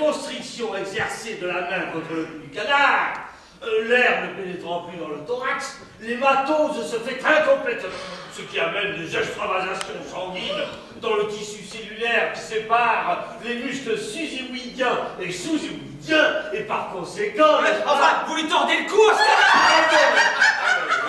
constriction exercée de la main contre le cou du canard, l'air ne pénétrant plus dans le thorax, l'hématose se fait incomplètement, ce qui amène des extravasations sanguines dans le tissu cellulaire qui sépare les muscles sus-hémoïdiens et sous-hémoïdiens, et par conséquent... Enfin, vous lui tordez le cou à ce canard!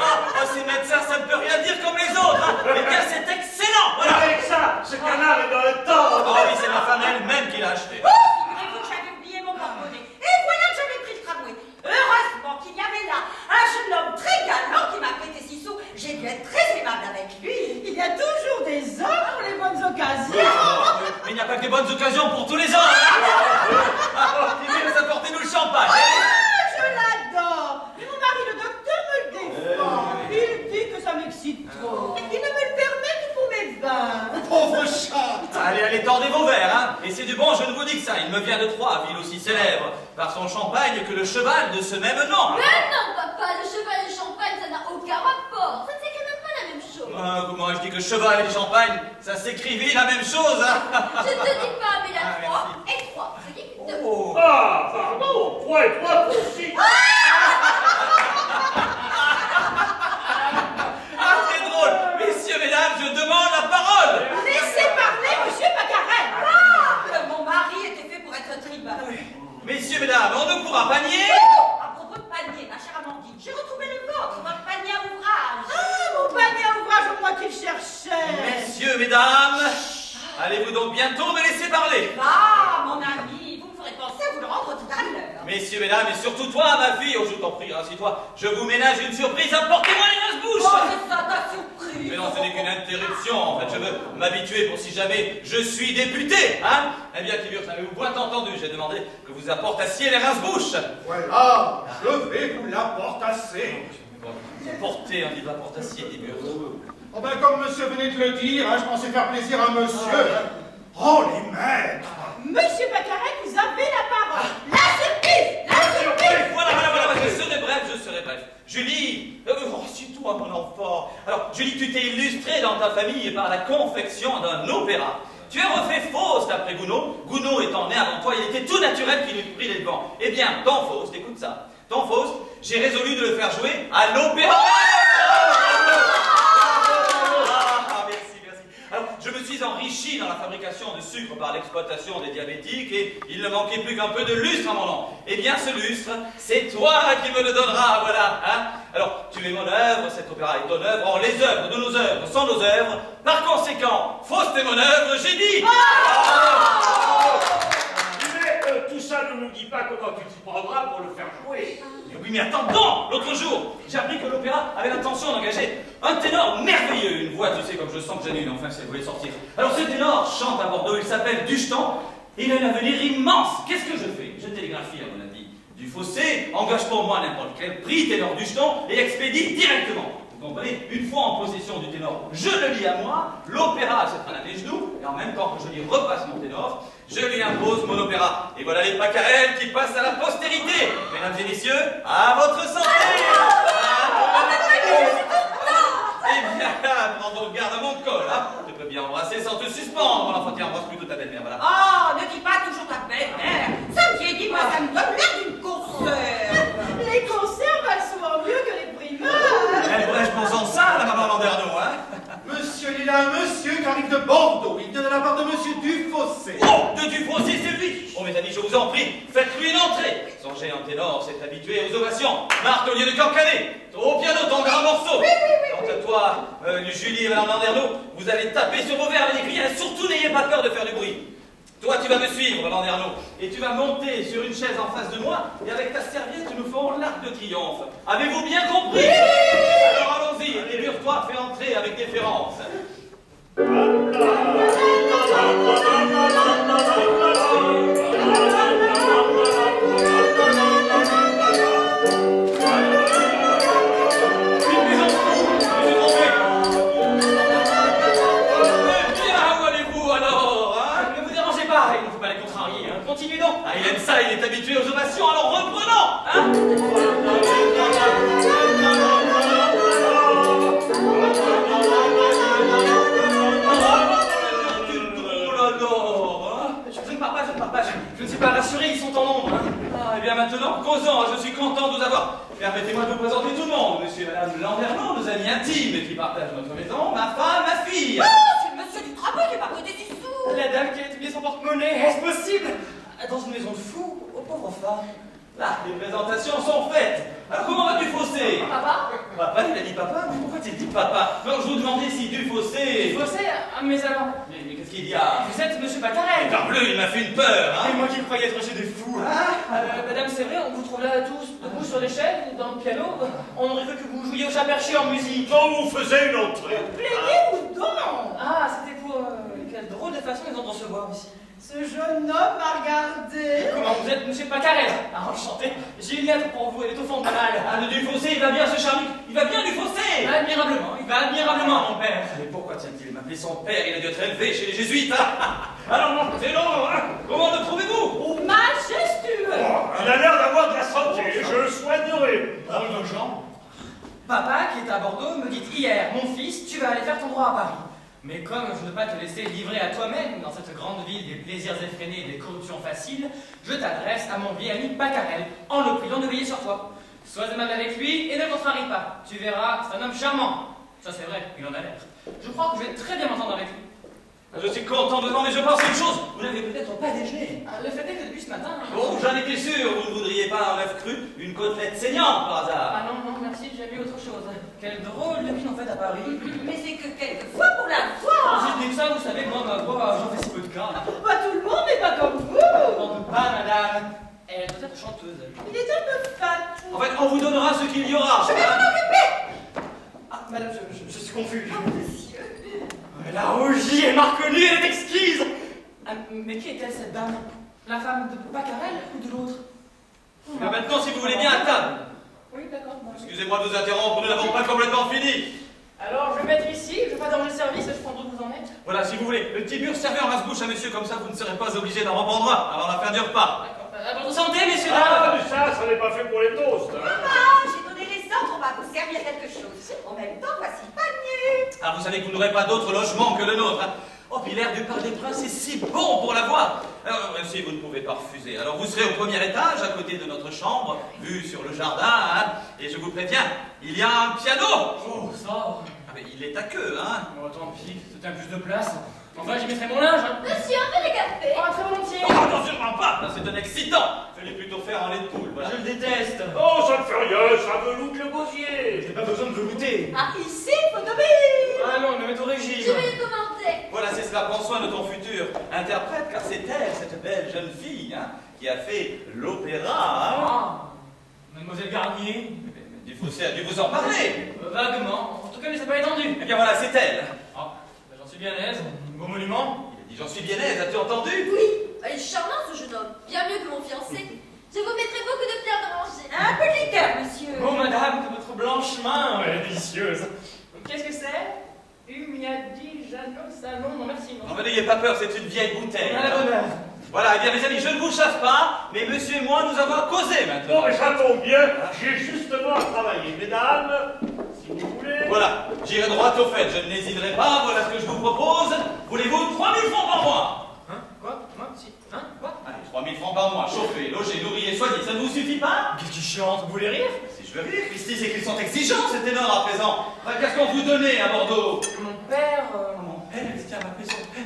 Oh, ces médecins, ça ne peut rien dire comme les autres, hein. Eh bien, c'est excellent, voilà. Avec ça, ce canard est dans le temps. Oh oui, c'est ma femme elle-même qui l'a acheté. Oh, figurez-vous que j'avais oublié mon porte-monnaie. Et voilà que j'avais pris le tramway. Heureusement qu'il y avait là un jeune homme très galant qui m'a prêté 6 sous. J'ai dû être très aimable avec lui. Il y a toujours des hommes pour les bonnes occasions. Mais il n'y a pas que des bonnes occasions pour tous les hommes. Il vient apporter-nous le champagne. Je l'adore. Mais mon mari, le docteur, me le défend. Il dit que ça m'excite trop. Il ne me le permet que pour mes vins. Pauvre chat! Allez, tordez vos verres, hein. Et c'est du bon, je ne vous dis que ça. Il me vient de Troyes, ville aussi célèbre par son champagne que le cheval de ce même nom. Mais non, papa, le cheval et le champagne, ça n'a aucun rapport. Ça ne s'écrit même pas la même chose. Comment je dis que cheval et le champagne, ça s'écrivit la même chose, hein. Je te dis pas, mais la 3 et 3, ce qui est 2. Oh. Ah, pardon, 3 et 3 aussi. Ah, très drôle. Messieurs, mesdames, je demande la parole. Laissez parler, monsieur Pacarel. Mon mari était fait pour être tribun. Messieurs, mesdames, on ne pourra pas nier. À propos de panier, ma chère Amandine, j'ai retrouvé le vôtre, votre panier à ouvrage. Ah, mon panier à ouvrage, moi qu'il cherchais. Messieurs, mesdames, allez-vous donc bientôt me laisser parler. Ah, mon ami, vous me ferez penser à vous le rendre tout à l'heure. Messieurs, mesdames, et surtout toi, ma fille, oh, je t'en prie, rassis-toi, je vous ménage une surprise, apportez-moi les Oh, rince-bouches. c'est ça ta surprise. Mais non, ce n'est qu'une interruption, en fait, je veux m'habituer pour si jamais je suis député, hein. Eh bien, figure, avez-vous point entendu, j'ai demandé que vous apportassiez les rince-bouches. Voilà, je vais vous l'apportasser. Portez un livre apportassier, des murs. Oh ben, comme monsieur venait de le dire, hein, je pensais faire plaisir à monsieur. Oh, les maîtres! Monsieur Pacarel, vous avez la parole. La surprise. La surprise. Voilà, je serai bref. Julie, rassieds-toi, mon enfant. Alors, Julie, tu t'es illustrée dans ta famille par la confection d'un opéra. Tu as refait Faust après Gounod. Gounod étant né avant toi, il était tout naturel qu'il eût pris les devants. Eh bien, ton Faust, écoute ça. Ton Faust, j'ai résolu de le faire jouer à l'opéra. Alors, je me suis enrichi dans la fabrication de sucre par l'exploitation des diabétiques et il ne manquait plus qu'un peu de lustre à mon nom. Eh bien, ce lustre, c'est toi qui me le donneras, voilà. Hein. Alors, tu es mon œuvre, cet opéra est ton œuvre. Or, les œuvres de nos œuvres sont nos œuvres. Par conséquent, Faust est mon œuvre, j'ai dit. Mais tout ça ne nous dit pas comment tu t'y prendras pour le faire jouer. Mais oui, mais attends donc. L'autre jour, j'ai appris que l'opéra avait l'intention d'engager un ténor merveilleux. Une voix, tu sais, comme je sens que j'en ai une, enfin, si elle voulait sortir. Alors, ce ténor chante à Bordeaux, il s'appelle Duchetan, et il a un avenir immense. Qu'est-ce que je fais? Je télégraphie, à mon avis. Du Fossé, engage pour moi n'importe quel prix, ténor Duchetan, et expédie directement. Vous comprenez? Une fois en possession du ténor, je le lis à moi, l'opéra se prend à mes genoux, et en même temps que je lui repasse mon ténor, je lui impose mon opéra. Et voilà les Pacarel qui passent à la postérité. Mesdames et messieurs, à votre santé. Eh bien, prends donc garde à mon col, hein. Tu peux bien embrasser sans te suspendre. Mon enfant, tiens, embrasse plutôt ta belle-mère, voilà. Oh, ne dis pas toujours ta belle-mère. Ça me vieillit, moi, ça me donne l'air d'une conserve. Les conserves valent souvent mieux que les primeurs. Eh, pourrais-je pensant ça, la maman Landerneau, hein? Monsieur, il y a un monsieur qui arrive de Bordeaux. Il vient de la part de monsieur Dufossé. Oh, de Dufossé, c'est lui. Oh, mes amis, je vous en prie, faites-lui une entrée. Songez, un ténor s'est habitué aux ovations. Marthe au lieu de cancaner. Au piano, ton grand morceau. Quant à toi, Julie et Madame Landerneau, vous allez taper sur vos verres et crier. Surtout, n'ayez pas peur de faire du bruit. Toi, tu vas me suivre, Landerneau, et tu vas monter sur une chaise en face de moi, et avec ta serviette, nous ferons l'arc de triomphe. Avez-vous bien compris? Oui. Alors allons-y, débure-toi, fais entrer avec déférence. Continue donc. Ah, il aime ça, il est habitué aux ovations, alors reprenons, hein. Je ne pars pas, Je ne suis pas rassuré, ils sont en nombre. Hein. Ah, et bien maintenant, causons, je suis content de vous avoir. Permettez-moi de vous présenter tout le monde. Monsieur et Madame Landerneau, nos amis intimes qui partagent notre maison, ma femme, ma fille. Oh, c'est le monsieur du travail qui m'a prêté 6 sous. La dame qui a oublié son porte-monnaie, est-ce possible? Dans une maison de fous, aux pauvres femmes. Là, les présentations sont faites. Alors comment va Dufossé? Papa? Papa, il a dit papa? Mais pourquoi tu dit papa? Non, je vous demandais si Dufossé... Dufossé? Mais alors... Mais qu'est-ce qu'il y a? Vous êtes monsieur Pacarel? Parbleu, il m'a fait une peur, hein? Et moi qui croyais être chez des fous. Madame, c'est vrai, on vous trouve là tous debout sur l'échelle ou dans le piano. On aurait cru que vous jouiez au chat perché en musique. Quand vous faisiez une entrée. Plaignez-vous donc. Ah, c'était pour... quelle drôle de façon ils ont de recevoir ici. Ce jeune homme m'a regardé. Comment vous êtes monsieur Pacarel? Ah, enchanté. J'ai une lettre pour vous, elle est au fond de ma malle. Ah, le Dufossé, il va bien ce charmant. Il va bien Dufossé. Admirablement, il va admirablement, mon père. Mais pourquoi tient-il m'appeler son père? Il a dû être élevé chez les jésuites, hein? Alors, mon prénom, hein? Comment le trouvez-vous? Majestueux. Il a l'air d'avoir de la santé, je le soignerai. Drôle de gens. Papa, qui est à Bordeaux, me dit hier, mon fils, tu vas aller faire ton droit à Paris. Mais comme je ne veux pas te laisser livrer à toi-même dans cette grande ville des plaisirs effrénés et des corruptions faciles, je t'adresse à mon vieil ami Pacarel, en le priant de veiller sur toi. Sois aimable avec lui et ne le contrarie pas. Tu verras, c'est un homme charmant. Ça c'est vrai, il en a l'air. Je crois que je vais très bien m'entendre avec lui. Je suis content de mais je pense à une chose. Vous n'avez peut-être pas déjeuné. Le fait est que depuis ce matin... Oh, j'en étais sûr. Vous ne voudriez pas un œuf cru, une côtelette saignante par hasard. Ah non, non, merci, j'ai vu autre chose. Quelle drôle de vie en fait à Paris. Mais c'est que quelquefois pour la Si fois. je dis que ça, vous savez, moi, ma voix, j'en fais si peu de cas. Pas tout le monde n'est pas comme vous. N'en doute pas, madame. Elle doit être chanteuse. Il est un peu fat. En fait, on vous donnera ce qu'il y aura. Je vais m'en occuper. Ah, madame, je suis confus. Oh, monsieur. Elle a rougi, elle m'a reconnu, elle est exquise. Ah, mais qui est-elle, cette dame? La femme de Pacarel ou de l'autre? Mais maintenant, si vous voulez bien, à table. Oui, d'accord. Excusez-moi de vous interrompre, nous n'avons pas complètement fini. Alors, je vais mettre ici, je vais pas dans le service, je prends d'où vous en êtes. Voilà, si vous voulez, le petit mur servez en rase-bouche à monsieur, comme ça vous ne serez pas obligé d'en reprendre un avant la fin du repas. D'accord. À votre santé, messieurs, Ah, dames. mais ça n'est pas fait pour les toasts. Hein. Ah, j'ai donné les ordres, on va vous servir quelque chose. En même temps, voici le panier. Ah, vous savez que vous n'aurez pas d'autre logement que le nôtre. Hein. Oh, puis l'air du Parc des Princes est si bon pour la voir. Alors, si vous ne pouvez pas refuser. Alors, vous serez au premier étage, à côté de notre chambre, vue sur le jardin. Hein, et je vous préviens, il y a un piano. Oh, ça. Ah, mais il est à queue, hein. Oh, tant pis, c'était un plus de place. Enfin, j'y mettrai mon linge, hein. Monsieur, un peu de café? Oh, très volontiers. Oh, non, sûrement pas. Là, c'est un excitant. Fallait plutôt faire en lait de poule, voilà. Je le déteste. Oh, ça ne fait rien, ça veloute le gosier. J'ai pas besoin de velouter. Ah, ici, il faut obéir. Ah non, me mettre au régime. Je vais le commenter. Voilà, c'est cela. Prends soin de ton futur interprète, car c'est elle, cette belle jeune fille, hein, qui a fait l'opéra. Hein. Ah, mademoiselle Garnier. Mais a dû vous en parler. Vaguement. En tout cas, il ne s'est pas étendu. Eh bien voilà, c'est elle. Ah, j'en suis bien à l'aise. Beau monument. Il a dit, j'en suis bien aise, as-tu entendu? Oui, il est charmant ce jeune homme. Bien mieux que mon fiancé. Je vous mettrai beaucoup de fleurs d'oranger. Un peu de liqueur, monsieur. Oh, madame, de votre blanche main. Elle est délicieuse. Qu'est-ce que c'est? Humiadi, Jeannot, ça, non, merci. Non, mais n'ayez pas peur, c'est une vieille bouteille. À la bonne heure. Voilà, eh bien mes amis, je ne vous chasse pas, mais monsieur et moi, nous avons causé maintenant. Bon, mais ça tombe bien, j'ai justement à travailler. Mesdames, si vous voulez... Voilà, j'irai droit au fait, je n'hésiterai pas, voilà ce que je vous propose. Voulez-vous 3000 francs par mois? Hein? Quoi? Moi? Si. Hein? Quoi? Allez, 3000 francs par mois, chauffé, logé, nourri et soigné, ça ne vous suffit pas? Qu'est-ce qui chante? Vous voulez rire? Si je veux rire, Christy, c'est qu'ils sont exigeants, ces ténors à présent. Enfin, qu'est-ce qu'on vous donnait à Bordeaux? Mon père... Mon père, Christian m'a appelé son père.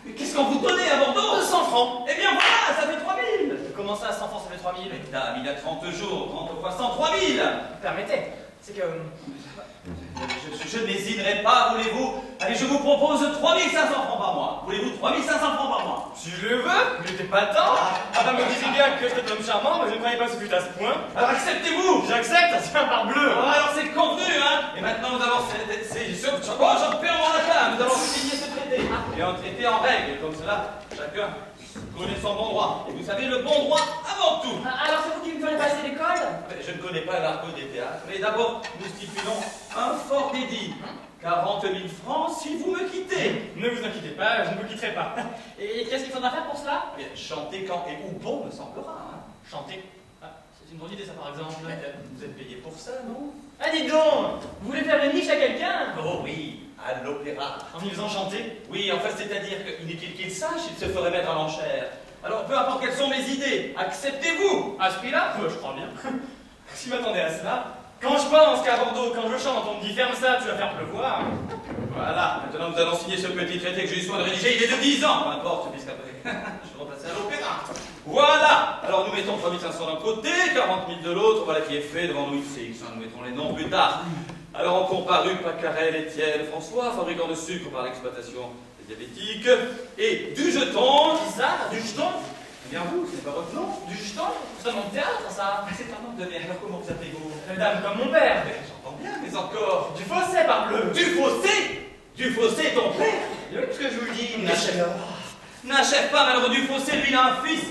Mais qu'est-ce qu'on vous donnait à Bordeaux? 200 francs. Eh bien voilà, ça fait 3000. Comment ça, 100 francs, ça fait 3000? Mais dame, il y a 30 jours, 30 fois 100, 3000. Permettez, c'est que... Je n'hésiterai pas, voulez-vous? Allez, je vous propose 3500 francs par mois. Voulez-vous 3500 francs par mois? Si je le veux, il n'était pas temps. Ah, me disait bien que c'était un homme charmant, mais je ne croyais pas que ce fût à ce point. Alors acceptez-vous. J'accepte, c'est un parbleu. Alors c'est convenu, hein. Et maintenant nous avons... j'en perds mon latin. Nous allons signer ce traité. Et un traité en règle, comme cela, chacun connaît son bon droit. Et vous savez, le bon droit avant tout. Alors c'est vous qui me ferez passer l'école? Je ne connais pas l'argot des théâtres, mais d'abord, nous stipulons un fort dédit. 40 000 francs si vous me quittez. Ne vous inquiétez pas, je ne vous quitterai pas. Et qu'est-ce qu'il faudra faire pour cela? Eh bien, chanter quand et où bon me semblera. Hein. Chanter. Ah, c'est une bonne idée ça par exemple. Vous êtes payé pour ça, non? Ah dites donc, vous voulez faire une niche à quelqu'un? Oh oui, à l'opéra. En y faisant chanter? Oui, enfin, c'est-à-dire qu'inutile qu'il sache, il se ferait mettre à l'enchère. Alors, peu importe quelles sont mes idées, acceptez-vous. À ce prix-là, je crois bien. Si m'attendais à cela. Quand je pense qu'à Bordeaux, quand je chante, on me dit ferme ça, tu vas faire pleuvoir. Voilà, maintenant nous allons signer ce petit traité que j'ai eu soin de rédiger. Il est de 10 ans, peu importe, puisqu'après, je vais repasser à l'opéra. Voilà, alors nous mettons 3500 d'un côté, 40 000 de l'autre, voilà qui est fait devant nous X. Nous mettrons les noms plus tard. Alors ont comparu Pacarel, Étienne, François, fabricant de sucre par l'exploitation des diabétiques, et du jeton. Qui ça? Du jeton? Bien vous, c'est pas votre nom? Du jeton? C'est un nom de théâtre, ça? C'est un nom de merde, alors comment vous appelez-vous? Dame comme mon père. J'entends bien, mais encore. Du fossé, parbleu. Du fossé? Du fossé, ton père? Oui, ce que je vous le dis, N'achève pas, malheureux du fossé, lui il a un fils.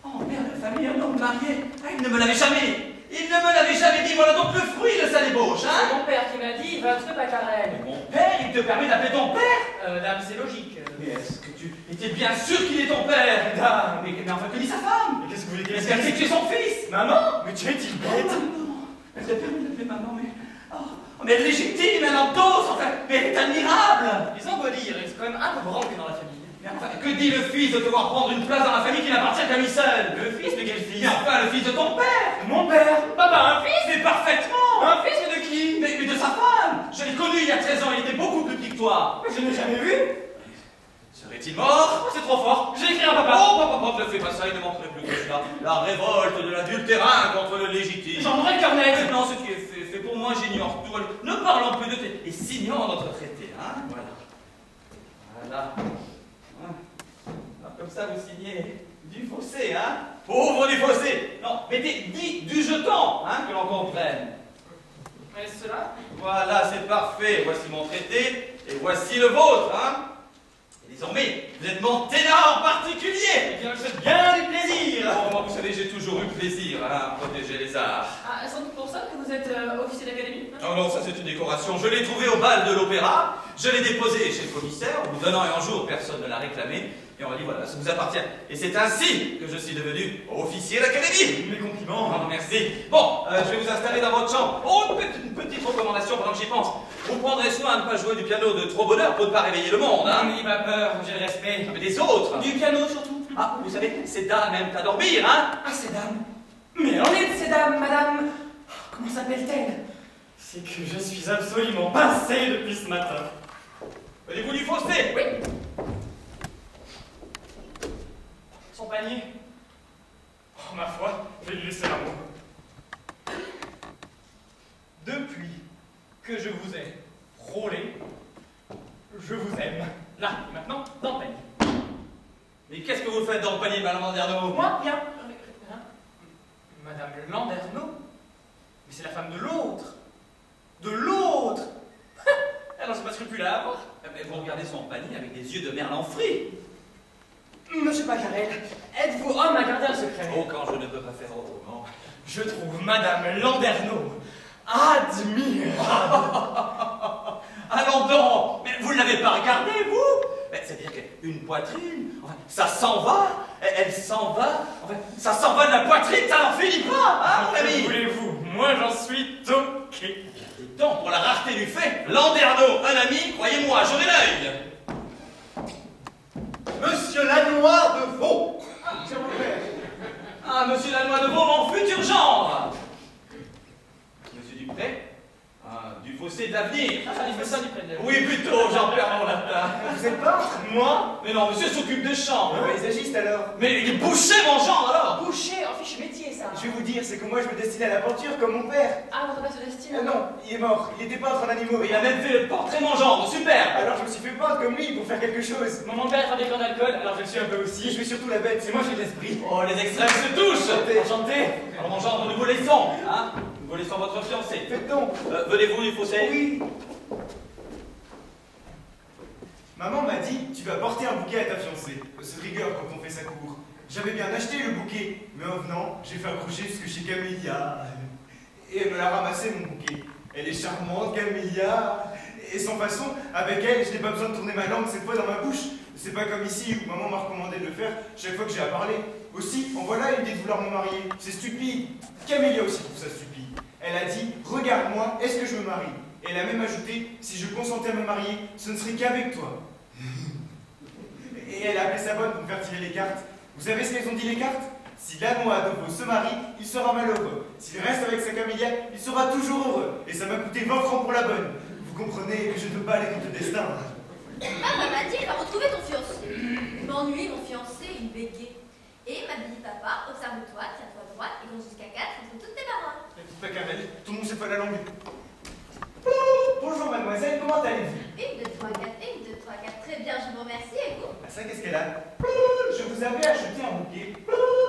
Oh merde, la famille, un homme marié. Ah, il ne me l'avait jamais. Il ne me l'avait jamais dit, voilà donc le fruit de sa débauche, C'est hein? mon père qui m'a dit, va te Pacarel. Mon père, il te permet d'appeler ton père? Dame, c'est logique. Mais est-ce que tu étais bien sûr qu'il est ton père? Dame, Mais enfin, que dit sa femme? mais qu'est-ce que vous voulez Est-ce qu'elle sait que tu es son fils? Maman? Mais tu es-il bête? Maman. Elle t'a permis d'appeler maman, mais... Oh, mais elle est légitime, elle endosse, enfin, mais elle est admirable. Ils ont beau dire, c'est quand même un peu branlé dans la famille. Mais enfin, que dit le fils de devoir prendre une place dans la famille qui n'appartient qu'à lui seul? Le fils, mais quel fils? Mais enfin, le fils de ton père! Mon père? Papa, un fils? Mais parfaitement! Un fils, mais de qui? Mais de sa femme! Je l'ai connu il y a 13 ans, il était beaucoup plus petit que toi! Je ne l'ai jamais vu. Serait-il mort? Oh, c'est trop fort. J'ai écrit à papa. Oh, papa, ne fais pas ça, il ne manquerait plus que cela. La révolte de l'adultérin contre le légitime. J'en aurais le cornet. Non, ce qui est fait pour moi, j'ignore tout. Ne parlons plus de tes... Et signons notre traité, hein? Voilà. Voilà. Hein. Alors, comme ça, vous signez du fossé, hein? Pauvre du fossé! Non, mettez dit du jeton, hein, que l'on comprenne. Mais cela? Voilà, c'est parfait. Voici mon traité, et voici le vôtre, hein? Et désormais, vous êtes mon ténor particulier! Eh bien, je fais bien du plaisir. Bon, moi, vous savez, j'ai toujours eu plaisir hein, à protéger les arts. Ah, sans doute pour ça que vous êtes officier d'académie? Non, non, ça c'est une décoration. Je l'ai trouvée au bal de l'opéra, je l'ai déposée chez le commissaire, en vous donnant un jour, personne ne l'a réclamé, et on m'a dit voilà, ça vous appartient. Et c'est ainsi que je suis devenu officier d'académie. Mes compliments. Oh, merci. Bon, je vais vous installer dans votre chambre. Oh, une petite recommandation pendant que j'y pense. Vous prendrez soin de ne pas jouer du piano de trop bonheur pour ne pas réveiller le monde, hein. N'ayez pas peur, j'ai le respect. Mais des autres. Du piano surtout. Ah, vous savez, ces dames aiment à dormir, hein. Ah, ces dames. Mais en est de ces dames, madame. Comment s'appelle-t-elle? C'est que je suis absolument pincé depuis ce matin. Venez-vous du fossé? Oui. Son panier. Oh, ma foi, je vais lui laisser un mot. Depuis que je vous ai frôlé, je vous aime. Là, et maintenant, dans le panier. Mais qu'est-ce que vous faites dans le panier, madame Landerneau? Moi, bien. Hein? Madame Landerneau? Mais c'est la femme de l'autre. De l'autre. Alors, j'ai pas scrupule à avoir. Mais vous regardez son panier avec des yeux de merlan frit. Monsieur Pacarel, êtes-vous homme à garder un secret? Oh, quand je ne peux pas faire autrement. Je trouve Madame Landerneau admirable. Allons donc! Mais vous ne l'avez pas regardé, vous? C'est-à-dire qu'une poitrine, enfin, ça s'en va, elle s'en va, enfin, ça s'en va de la poitrine, ça n'en finit pas, hein, mon ami? Que voulez-vous? Moi, j'en suis toqué. Dis donc, pour la rareté du fait, Landerneau, un ami, croyez-moi, j'aurai l'œil. Monsieur Lannoy de Vaux. S'il vous plaît. Ah, monsieur Lannoy de Vaux, mon futur gendre. Monsieur Dupré? Ah, du fossé de l'avenir. Ah, il fait ça du près. Oui, plutôt, j'en perds mon latin. Vous êtes peintre? Moi? Mais non, monsieur s'occupe de champs. Paysagiste alors? Mais il est bouché, mon gendre, alors. Boucher, en fiche métier, ça. Je vais vous dire, c'est que moi je me destinais à la peinture comme mon père. Ah, votre père se destine. Non, il est mort. Il était peintre en animaux. Il a même fait le portrait, mon gendre, super. Alors je me suis fait peindre comme lui pour faire quelque chose. Mon père est fabricant d'alcool, alors je le suis un peu Si aussi. je suis surtout la bête, C'est moi qui ai de l'esprit. Oh, les extrêmes se touchent. Enchanté. Alors, mon gendre, nous vous laissons, hein. Nous vous laissons votre fiancé. Faites donc. Venez-vous du fossé? Oui. Maman m'a dit, tu vas porter un bouquet à ta fiancée. C'est rigueur quand on fait sa cour. J'avais bien acheté le bouquet, mais en venant, j'ai fait accrocher jusque chez Camélia. Et elle me l'a ramassé, mon bouquet. Elle est charmante, Camélia. Et sans façon, avec elle, je n'ai pas besoin de tourner ma langue cette fois dans ma bouche. C'est pas comme ici où maman m'a recommandé de le faire chaque fois que j'ai à parler. Aussi, en voilà une idée de vouloir me marier. C'est stupide. Camélia aussi trouve ça stupide. Elle a dit, regarde-moi, est-ce que je me marie? Et elle a même ajouté, si je consentais à me marier, ce ne serait qu'avec toi. Et elle a appelé sa bonne pour me faire tirer les cartes. Vous savez ce qu'elles ont dit les cartes? Si l'Anneau Adolfo se marie, il sera malheureux. S'il reste avec sa Camélia, il sera toujours heureux. Et ça m'a coûté 20 francs pour la bonne. Vous comprenez que je ne peux pas aller contre le destin. Maman m'a dit, il va retrouver ton fiancé. Il m'ennuie, mon fiancé, il bégait. Et m'a dit, papa, observe-toi, tiens-toi droite et compte jusqu'à 4 entre toutes tes paroles. La petite Pacarel, tout le monde sait pas la langue. Bonjour mademoiselle, comment allez-vous? 1, 2, 3, 4, 1, 2, 3, 4. Très bien, je vous remercie. Et vous? Ah ça, qu'est-ce qu'elle a? Je vous avais acheté un bouquet,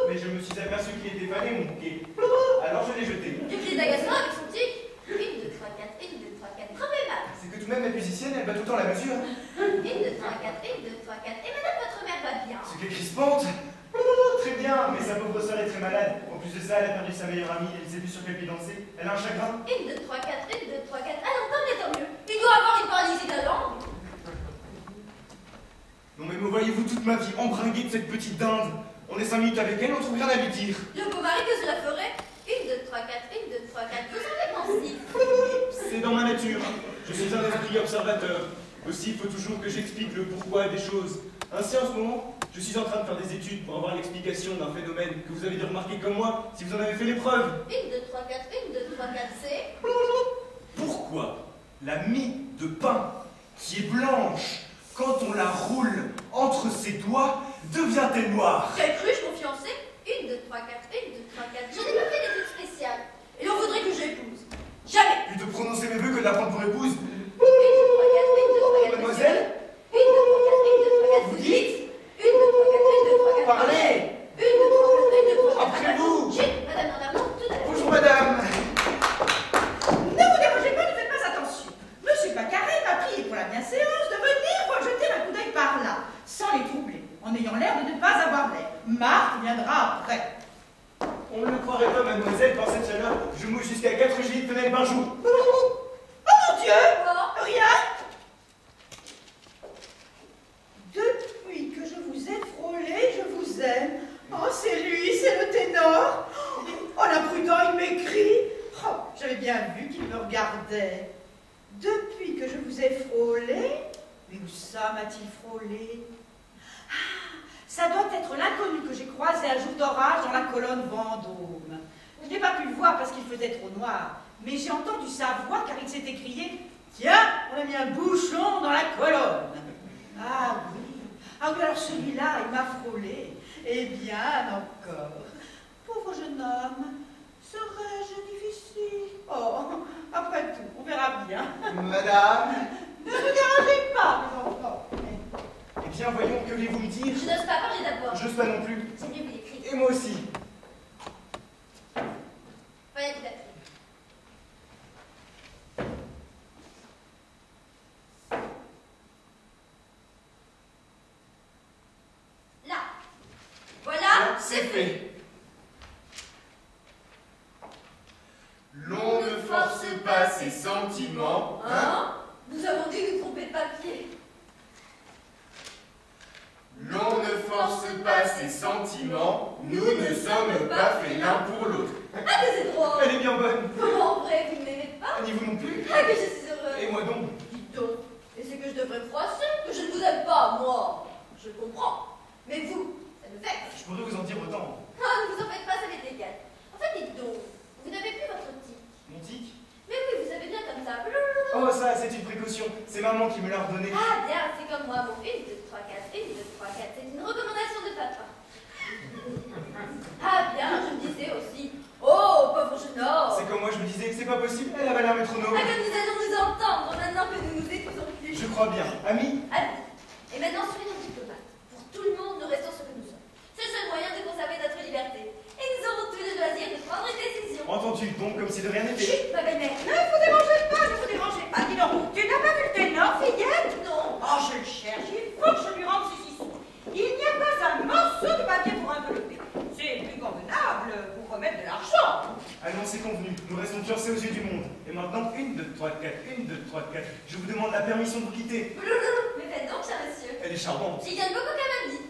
mais je me suis aperçu qu'il était fané mon bouquet. Alors je l'ai jeté. Du cri d'agacement avec son tic. 1, 2, 3, 4, 1, 2, 3, 4. Trompez mal. C'est que tout de même la musicienne, elle bat tout le temps la mesure. 1, 2, 3, 4, 1, 2, 3, 4. Et madame, votre mère va bien. Ce qu'elle crispante. Très bien, mais sa pauvre sœur est très malade. En plus de ça, elle a perdu sa meilleure amie, elle ne sait plus sur quel pied danser. Elle a un chagrin. 1, 2, 3, 4, 1, 2, 3, 4. Alors tant mieux, tant mieux. Il doit avoir une paralysie de la langue. Non mais me voyez-vous toute ma vie embringuée de cette petite dinde? On est 5 minutes avec elle, on trouve rien à lui dire. Le beau mari que cela ferait. 1, 2, 3, 4, 1, 2, 3, 4. Vous semblez pensif. C'est dans ma nature. Je suis un esprit observateur. Aussi, il faut toujours que j'explique le pourquoi des choses. Ainsi, en ce moment, je suis en train de faire des études pour avoir l'explication d'un phénomène que vous avez dû remarquer comme moi, si vous en avez fait l'épreuve. 1, 2, 3, 4, 1, 2, 3, 4, c'est... Pourquoi la mie de pain, qui est blanche, quand on la roule entre ses doigts, devient-elle noire? Quelle cruche, mon fiancé? 1, 2, 3, 4, 1, 2, 3, 4. Je n'ai pas fait d'études spéciales. Et on voudrait que j'épouse. Jamais. Plus de prononcer mes vœux que de la prendre pour épouse. 1, 2, 3, 4, 1, 2, 3, 4. Mademoiselle? 1, 2, 3, 4, 1, 2, 3, 4. Vous dites? 1, 2, 3, 4, 1, 2, 3, 4. Parlez! 1, 2, 3, 4, 1, 2, 3, 4. Après vous! Chut, madame Andernon, tout à l'heure. Bonjour madame! Ne vous dérangez pas, ne faites pas attention. Monsieur Pacarel m'a prié pour la bienséance de venir voir jeter un coup d'œil par là, sans les troubler, en ayant l'air de ne pas avoir l'air. Marthe viendra après. On ne le croirait pas, mademoiselle, par cette chaleur. Je mouche jusqu'à 4 gilets de fenêtre par jour. Oh mon Dieu! Quoi? Rien! Depuis que je vous ai frôlé, je vous aime. Oh, c'est lui, c'est le ténor. Oh, l'imprudent, il m'écrit. Oh, j'avais bien vu qu'il me regardait. Depuis que je vous ai frôlé, mais où ça m'a-t-il frôlé? Ah, ça doit être l'inconnu que j'ai croisé un jour d'orage dans la colonne Vendôme. Je n'ai pas pu le voir parce qu'il faisait trop noir, mais j'ai entendu sa voix car il s'est écrié « Tiens, on a mis un bouchon dans la colonne !» Ah oui, alors celui-là, il m'a frôlé. Et bien encore. Pauvre jeune homme, serais-je difficile? Oh, après tout, on verra bien. Madame? Ne vous dérangez pas, mes enfants. Eh bien, voyons, que voulez-vous me dire? Je n'ose pas parler d'abord. J'ose pas non plus. C'est mieux vous l'écrire. Et moi aussi. Voyez tout à fait. Là. Voilà, c'est fait. L'on ne force pas ses sentiments, Hein? Nous avons dû nous tromper de papier. L'on ne force pas ses sentiments, nous ne sommes pas faits l'un pour l'autre. Ah, que c'est drôle. Elle est bien bonne. Comment en vrai, vous ne m'aimez pas? Ni vous non plus. Ah, que je suis heureuse. Et moi donc. Dites donc, et c'est que je devrais me froisser, que je ne vous aime pas, moi. Je comprends. Mais vous, ça me vexe. Je pourrais vous en dire autant. Ah, ne vous en faites pas, ça m'est égal. En fait, dites donc, vous n'avez plus votre tic. Mon tic? Mais oui, vous savez bien comme ça. Oh, ça, c'est une précaution. C'est maman qui me l'a redonné. Ah, bien, c'est comme moi, mon 1, 2, 3, 4, 1, 2, 3, 4. C'est une recommandation de papa. Ah, bien, je me disais aussi. Oh, pauvre jeune homme. C'est comme moi, je me disais, c'est pas possible, elle avait l'air métronome. Ah, comme nous allons nous entendre maintenant que nous nous écoutons plus. Je crois bien. Ami? Allez. Et maintenant, soyons diplomates. Pour tout le monde, nous restons ce que nous sommes. C'est le seul moyen de conserver notre liberté. Et nous aurons tous le loisir de prendre une décision. Entendu, donc, comme si de rien n'était. Chut, ma belle-mère. Ne vous dérangez pas, ne vous dérangez pas. Dis donc, tu n'as pas vu le ténor, fillette? Non. Oh, je le cherche, il faut que je lui rende ses 6 sous. Il n'y a pas un morceau de papier pour envelopper. C'est plus convenable pour remettre de l'argent. Allons, c'est convenu. Nous restons fiancés aux yeux du monde. Et maintenant, 1, 2, 3, 4, 1, 2, 3, 4. Je vous demande la permission de vous quitter. Mais faites donc, cher monsieur. Elle est charmante. J'y gagne beaucoup qu'à ma vie.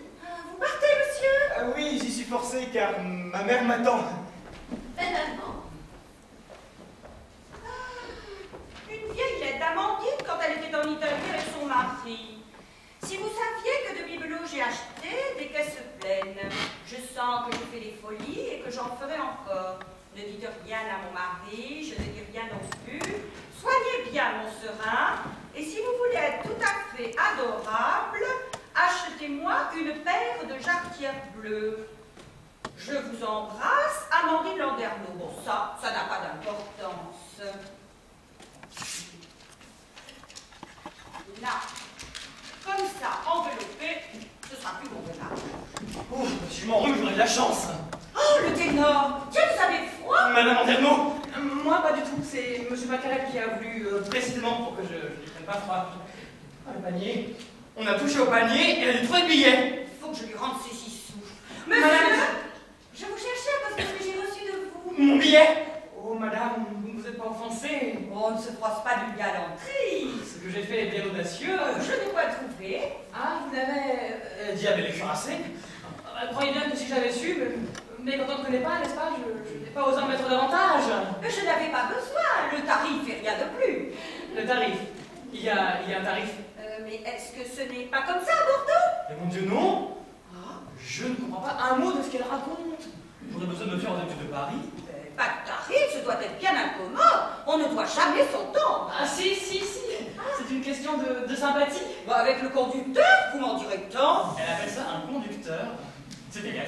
Vous partez, monsieur? Ah oui, j'y suis forcé car ma mère m'attend. Belle maman. Une vieille lettre d'Amandine quand elle était en Italie avec son mari. Si vous saviez que de bibelots j'ai acheté des caisses pleines. Je sens que je fais des folies et que j'en ferai encore. Ne dites rien à mon mari, je ne dis rien non plus. Soignez bien mon serin, et si vous voulez être tout à fait adorable, achetez-moi une paire de jarretières bleues. Je vous embrasse, Amandine Landerneau. Bon, ça n'a pas d'importance. Là, comme ça, enveloppé, ce sera plus convenable. Oh, si je m'en remets, j'aurai de la chance. Oh, le ténor! Tiens, vous avez froid? Madame Landerneau, moi pas du tout. C'est Monsieur Macarel qui a voulu précisément pour que je ne prenne pas froid. Ah, le panier. On a touché au panier et elle a dû trouver le billet. Il faut que je lui rende ses 6 sous. Monsieur, je vous cherchais à cause de ce que j'ai reçu de vous. Mon billet? Oh, madame, vous ne vous êtes pas offensée. On ne se froisse pas d'une galanterie. Ce que j'ai fait est bien audacieux. Je n'ai pas trouvé. Ah, vous l'avez diable et cuirassé. Croyez bien que si j'avais su, mais quand on ne connaît pas, n'est-ce pas, je n'ai pas osé en mettre davantage. Je n'avais pas besoin. Le tarif et rien de plus. Le tarif? Il y a un tarif. Mais est-ce que ce n'est pas comme ça à Bordeaux? Mais mon Dieu, non. Je ne comprends pas un mot de ce qu'elle raconte. J'aurais besoin de me faire aux études de Paris. Pas de tarif, ce doit être bien incommode. On ne doit jamais s'entendre. Ah si. C'est une question de sympathie. Bah, avec le conducteur, vous m'en direz tant. Elle appelle ça un conducteur. C'est égal.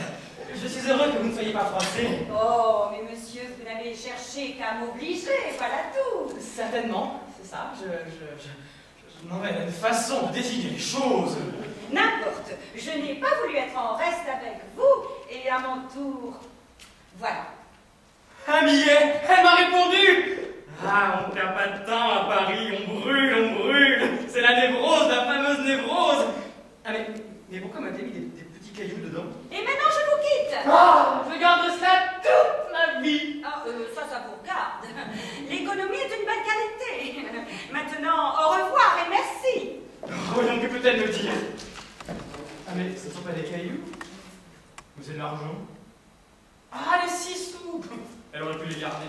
Je suis heureux que vous ne soyez pas froissé. Oh, mais monsieur, vous n'avez cherché qu'à m'obliger, voilà tout. Certainement, c'est ça. Je n'en ai une façon de décider les choses. N'importe. Je n'ai pas voulu être en reste avec vous, et à mon tour, voilà. Un billet, elle m'a répondu. Ah, on ne perd pas de temps à Paris, on brûle. C'est la névrose, la fameuse névrose. Ah, mais pourquoi m'a-t-elle mis des petits cailloux dedans? Et maintenant, je vous quitte. Oh, je garde cela toute ma vie. Ah, ça vous regarde. L'économie est une belle qualité. Maintenant, au revoir et merci. Voyons, que peut-elle me dire? Ah, mais ce ne sont pas des cailloux, mais c'est de l'argent. Ah, les 6 sous. Elle aurait pu les garder.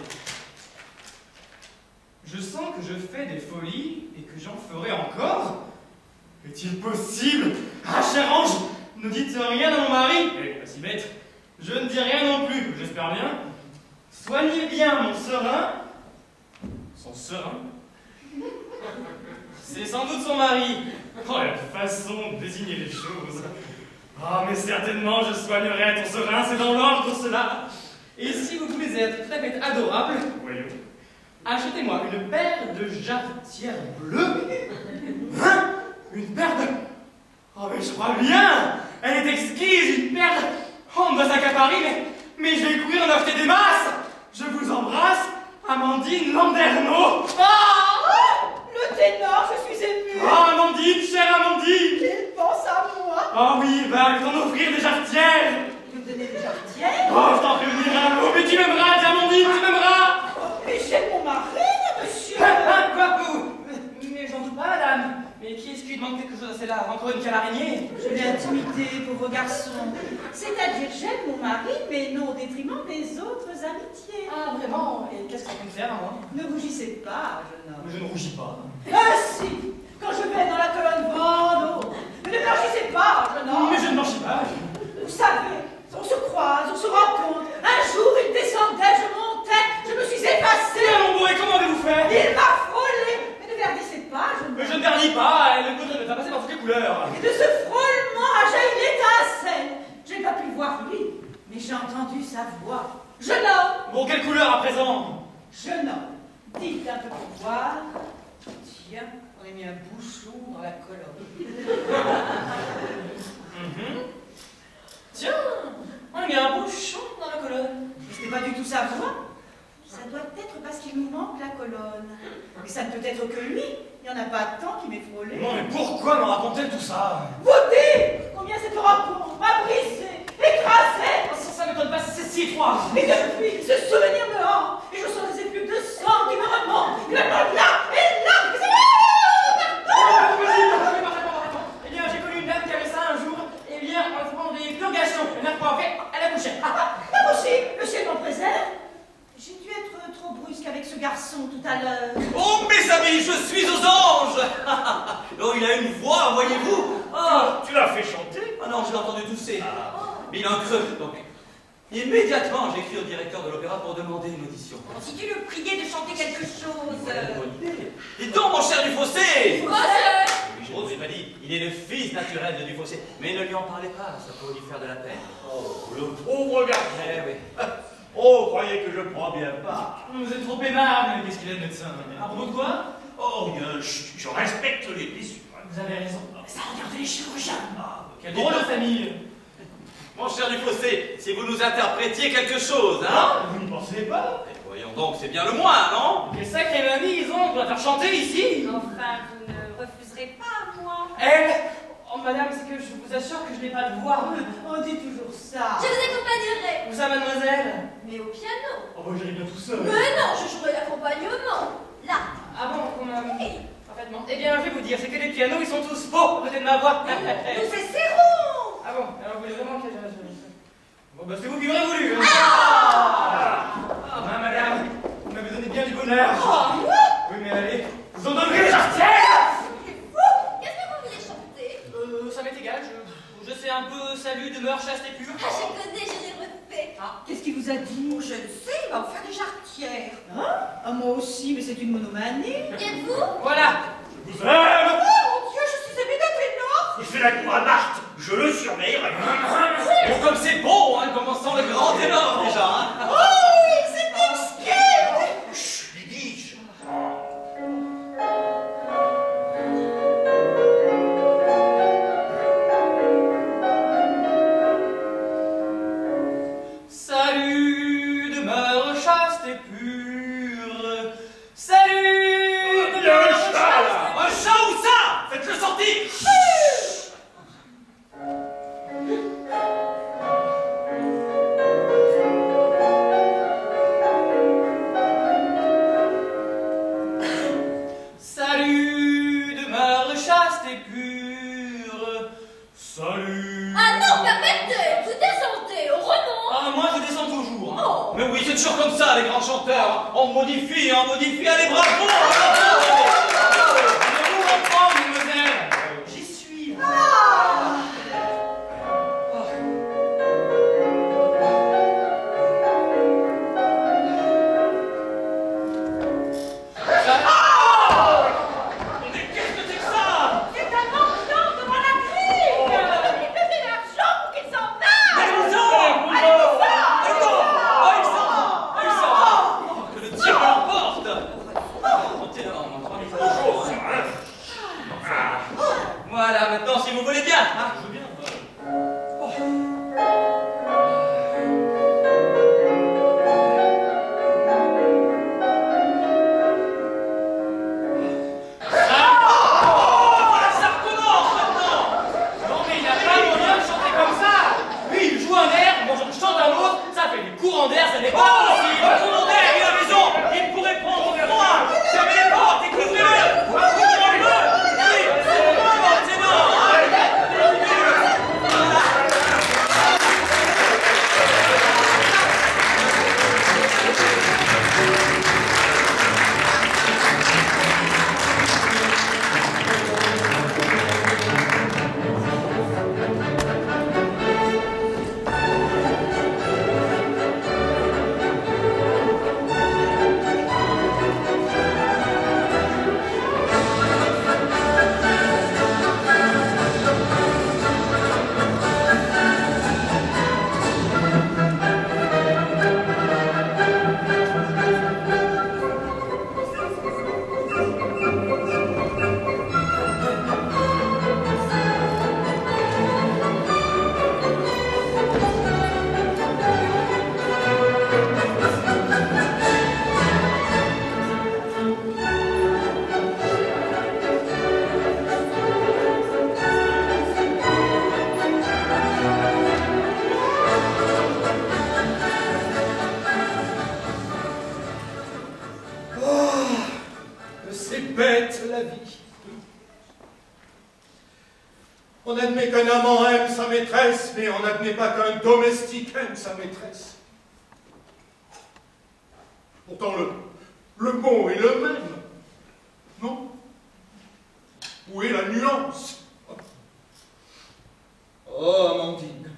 Je sens que je fais des folies et que j'en ferai encore. Est-il possible? Ah, cher ange, ne dites rien à mon mari. Elle est pas si bête. Je ne dis rien non plus, j'espère bien. Soignez bien mon serin. Son serin? C'est sans doute son mari. Oh, la façon de désigner les choses. Ah, mais certainement, je soignerai ton serin, c'est dans l'ordre cela. Et si vous voulez être tout à fait adorable, voyons, achetez-moi une paire de jarretières bleues. Hein? Une paire de... Oh, mais je crois bien. Elle est exquise, une paire de... Oh, on doit s'accaparer, mais je vais courir en acheter des masses. Je vous embrasse, Amandine Landerneau. Ah, le ténor, je suis émue. Ah, Amandine, chère Amandine. Il pense à moi. Oh oui, va lui t'en offrir des jarretières. Vous me donnez des jarretières? Oh, je t'en fais venir un mot, mais tu m'aimeras, Amandine, tu m'aimeras. Mais j'ai mon mari, monsieur. Quoi, vous? Mais j'en doute pas, madame. Mais qui est-ce qui demande quelque chose à celle-là? Encore une cale araignée? Je l'ai intimidé, pauvre garçon. C'est-à-dire, j'aime mon mari, mais non au détriment des autres amitiés. Ah, vraiment? Et qu'est-ce que ça peut me faire, moi? Ne rougissez pas, jeune homme. Mais je ne rougis pas. Ah si, quand je vais dans la colonne Bordeaux. Ne blanchissez pas, jeune homme. Mais je ne blanchis pas. Vous savez, on se croise, on se rencontre. Un jour, il descendait, je montais, je me suis effacée. Mais mon beau, et comment avez-vous fait? Il m'a frôlé. Mais ne verdissez pas, jeune homme. Mais je ne vernis pas, et le poudre me fait passer par toutes les couleurs. Et de ce frôlement a jailli l'étincelle. Je n'ai pas pu le voir lui, mais j'ai entendu sa voix. Jeune homme. Bon, quelle couleur à présent? Jeune homme, dites un peu pour voir. Tiens, on a mis un bouchon dans la colonne. Tiens, on a mis un bouchon dans la colonne. Ce n'est pas du tout sa voix. Ça doit être parce qu'il nous manque la colonne. Mais ça ne peut être que lui. Il n'y en a pas tant qui m'ait frôlé. Non, mais pourquoi me raconte-t-elle tout ça? Vous dites combien cette rencontre m'a brisé, écrasé. Ça m'étonne pas, c'est si étroit. Et depuis, ce souvenir me hante. Et je sens des effluves de sang qui me remontent. Il me parle là et là. Et c'est Eh bien, j'ai connu une dame qui avait ça un jour. Eh bien, en faisant des purgations. Et 9 mois après, elle accouchait. pas possible, le ciel m'en préserve. J'ai dû être trop brusque avec ce garçon tout à l'heure. Oh, mes amis, je suis aux anges. Oh, il a une voix, voyez-vous. Tu l'as fait chanter? Ah non, je l'ai entendu tousser. Mais il a un creux, donc. Immédiatement, j'écris au directeur de l'opéra pour demander une audition. Si tu le priais de chanter quelque chose. Bonne idée. Dis donc, mon cher Dufossé! Je vous ai pas dit, il est le fils naturel de Dufossé. Mais ne lui en parlez pas, ça peut lui faire de la peine. Oh, le pauvre garçon. Eh oui. Oh, croyez que je prends bien part. Vous êtes trop aimable, qu'est-ce qu'il a de médecin? À propos de quoi? Oh, bien, je respecte les blessures. Vous avez raison. Ça regarde les chirurgiens. Quelle drôle de famille. Mon cher Dufossé, si vous nous interprétiez quelque chose, hein? Vous n'y pensez pas? Eh, voyons donc, c'est bien le moins, non? Quelle sacrée mamie ils ont pour la faire chanter ici. Enfin, vous ne refuserez pas à moi. Elle? Oh madame, c'est que je vous assure que je n'ai pas de voix. On dit toujours ça. Je vous accompagnerai. Où ça, mademoiselle? Mais au piano. Oh, bah, j'irai bien tout seul. Mais non, je jouerai l'accompagnement. Là. Ah bon, parfaitement. Eh bien, je vais vous dire, c'est que les pianos, ils sont tous faux, à côté de ma voix. Nous essaierons. Ah bon, alors vous voulez vraiment que je... Bon, bah c'est vous qui aurez voulu. Hein. Ah, madame, vous m'avez donné bien du bonheur. Oui, mais allez, vous en donnerez les jarretières. Qu'est-ce que vous voulez chanter? Ça m'est égal, je sais un peu salut, demeure, chaste et pure. Ah, je connais, je l'ai refait. Qu'est-ce qu'il vous a dit? Je ne sais, il va en faire des jarretières. Ah, moi aussi, mais c'est une monomanie. Et vous? Voilà. Je vous aime. Oh mon Dieu, je suis aimée d'un ténor. Il fait la cour à Marthe. Je le surveille. Bon, comme c'est bon, hein, commençant le grand ténor déjà, hein. Oh, c'est exquis. Chut, lui dis-je. Salut, demeure chaste et pure. Salut, Il y a un chat, là. Un chat ou ça? Faites-le sortir! Salut, demeure chaste et pure. Salut. Ah non, permettez, vous descendez, on remonte. Ah, moi je descends toujours. Hein. Oh. Mais oui, c'est toujours comme ça, les grands chanteurs. On modifie, allez, bravo! Allez-vous reprendre, mademoiselle? J'y suis. Mais qu'est-ce que c'est que ça? C'est un mendiant devant la grille. Il peut de l'argent pour qu'il s'en aille. Allez-vous-en! Oh, il s'en va! Que le diable l'emporte! Montez devant, montez toujours, hein. Voilà, maintenant, si vous voulez bien. Ah, je veux bien. Voilà, ça recommence maintenant! Non, mais il n'a pas moyen de chanter comme ça. Lui, il joue un air, moi je chante un autre, ça fait des courants d'air, ça n'est pas possible. Le commandeur, il a raison! Il pourrait prendre froid! Fermez les portes et couvrez-le! Couvrez-le! Oui, c'est bon, ténor! C'est bête la vie. On admet qu'un amant aime sa maîtresse, mais on n'admet pas qu'un domestique aime sa maîtresse. Pourtant le mot est le même, non? Où est la nuance? Oh, Amandine,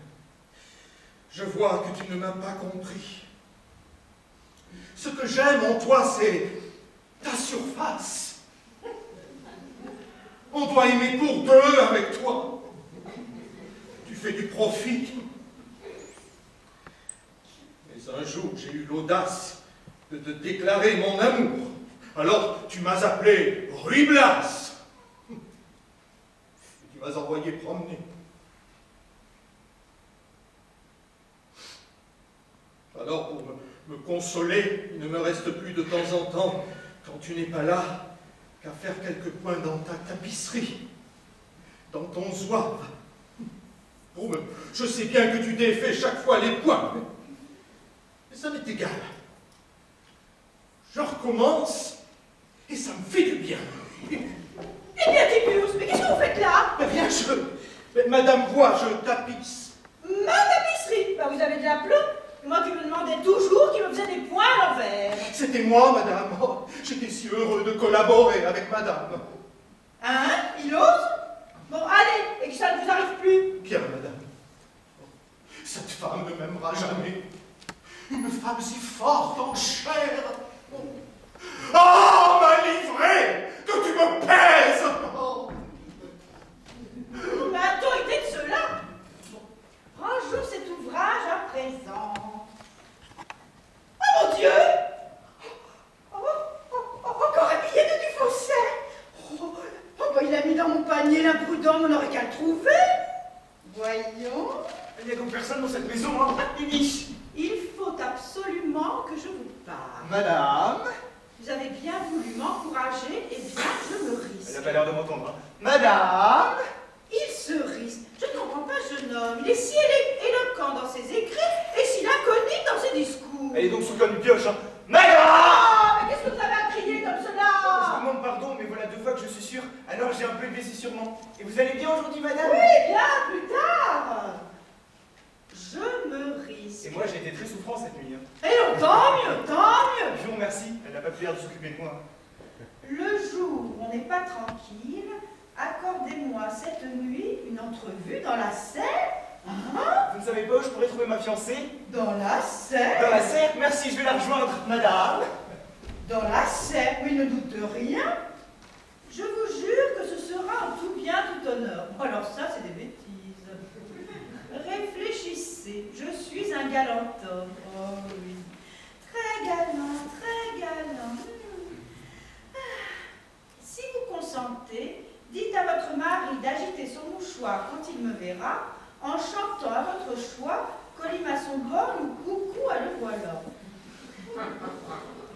je vois que tu ne m'as pas compris. Ce que j'aime en toi, c'est ta surface. On doit aimer pour deux avec toi. Tu fais du profit. Mais un jour, j'ai eu l'audace de te déclarer mon amour. Alors, tu m'as appelé Ruy Blas. Tu m'as envoyé promener. Alors, pour me consoler, il ne me reste plus de temps en temps, quand tu n'es pas là, qu'à faire quelques points dans ta tapisserie, dans ton zouave. Oh, mais je sais bien que tu défais chaque fois les points, mais ça m'est égal. Je recommence, et ça me fait du bien. Eh bien, Tiburce, mais qu'est-ce que vous faites là? Mais rien, mais Madame voit, je tapisse. Ma tapisserie? Bah, vous avez de la plomb. Moi qui me demandais toujours qui me faisait des points à l'envers. C'était moi, madame. Oh, j'étais si heureux de collaborer avec madame. Hein? Il ose? Bon, allez, et que ça ne vous arrive plus. Bien, madame. Cette femme ne m'aimera jamais. Une femme si forte en chair. Oh, ma livrée, que tu me pèses. Oh. Mais autorité de cela. Bon, rangeons cet ouvrage à présent. Oh mon Dieu! Encore un billet de Dufausset! Bah, il l'a mis dans mon panier, l'imprudent, on n'aurait qu'à le trouver. Voyons. Il n'y a donc personne dans cette maison, hein? Uniche. Il faut absolument que je vous parle. Madame? Vous avez bien voulu m'encourager, eh bien, je me risque. Elle n'a pas l'air de m'entendre, hein? Madame? Il se risque. Je ne comprends pas, jeune homme. Il est si éloquent dans ses écrits et si laconique dans ses discours. Elle est donc sous comme une pioche, hein? Madame! Ah, mais qu'est-ce que vous avez à crier comme cela? Je vous demande pardon, mais voilà 2 fois que je suis sûr, alors j'ai un peu blessé sûrement. Et vous allez bien aujourd'hui, madame? Oui, bien, plus tard. Je me risque. Et moi, j'ai été très souffrant cette nuit. Hein. Et non, tant mieux, tant mieux. Je vous remercie, elle n'a pas pu l'air de s'occuper de moi. Le jour où on n'est pas tranquille, accordez-moi cette nuit une entrevue dans la serre. Hein? Vous ne savez pas où je pourrais trouver ma fiancée? Dans la serre. Dans la serre? Merci, je vais la rejoindre, madame. Dans la serre, mais ne doute de rien. Je vous jure que ce sera en tout bien, tout honneur. Alors ça, c'est des bêtises. Réfléchissez, je suis un galant homme. Oh oui. Très galant, très galant. Si vous consentez, dites à votre mari d'agiter son mouchoir quand il me verra, en chantant à votre choix Colimaçon borgne ou coucou à le voilà.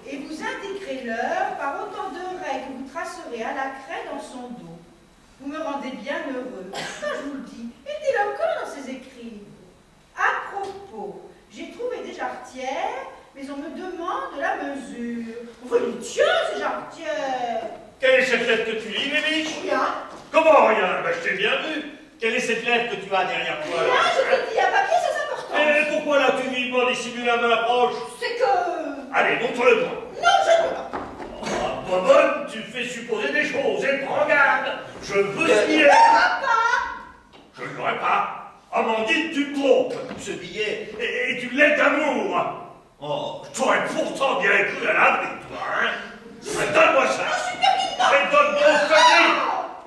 Et vous indiquerez l'heure par autant de raies que vous tracerez à la craie dans son dos. Vous me rendez bien heureux. Ça, je vous le dis. Il est éloquent dans ses écrits. À propos, j'ai trouvé des jarretières, mais on me demande la mesure. Enfin, il tient ces jarretières. Quelle est cette lettre que tu lis, Méliche? Rien. Comment rien? Ben, je t'ai bien vu. Quelle est cette lettre que tu as derrière toi? Rien, je te dis, à papier, c'est important. Et pourquoi l'as-tu vivement dissimulé à mon approche? C'est que... Allez, montre-le-moi. Non, je ne peux pas. Ah, bonne, tu me fais supposer des choses, et prends garde. Je veux ce billet. Papa! Je ne l'aurai pas. Amandine, tu te trompes. Ce billet est une lettre d'amour. Oh, je t'aurais pourtant bien cru à l'abri, toi, hein? Donne-moi ça. Je suis permis. Et donne-moi au cahier.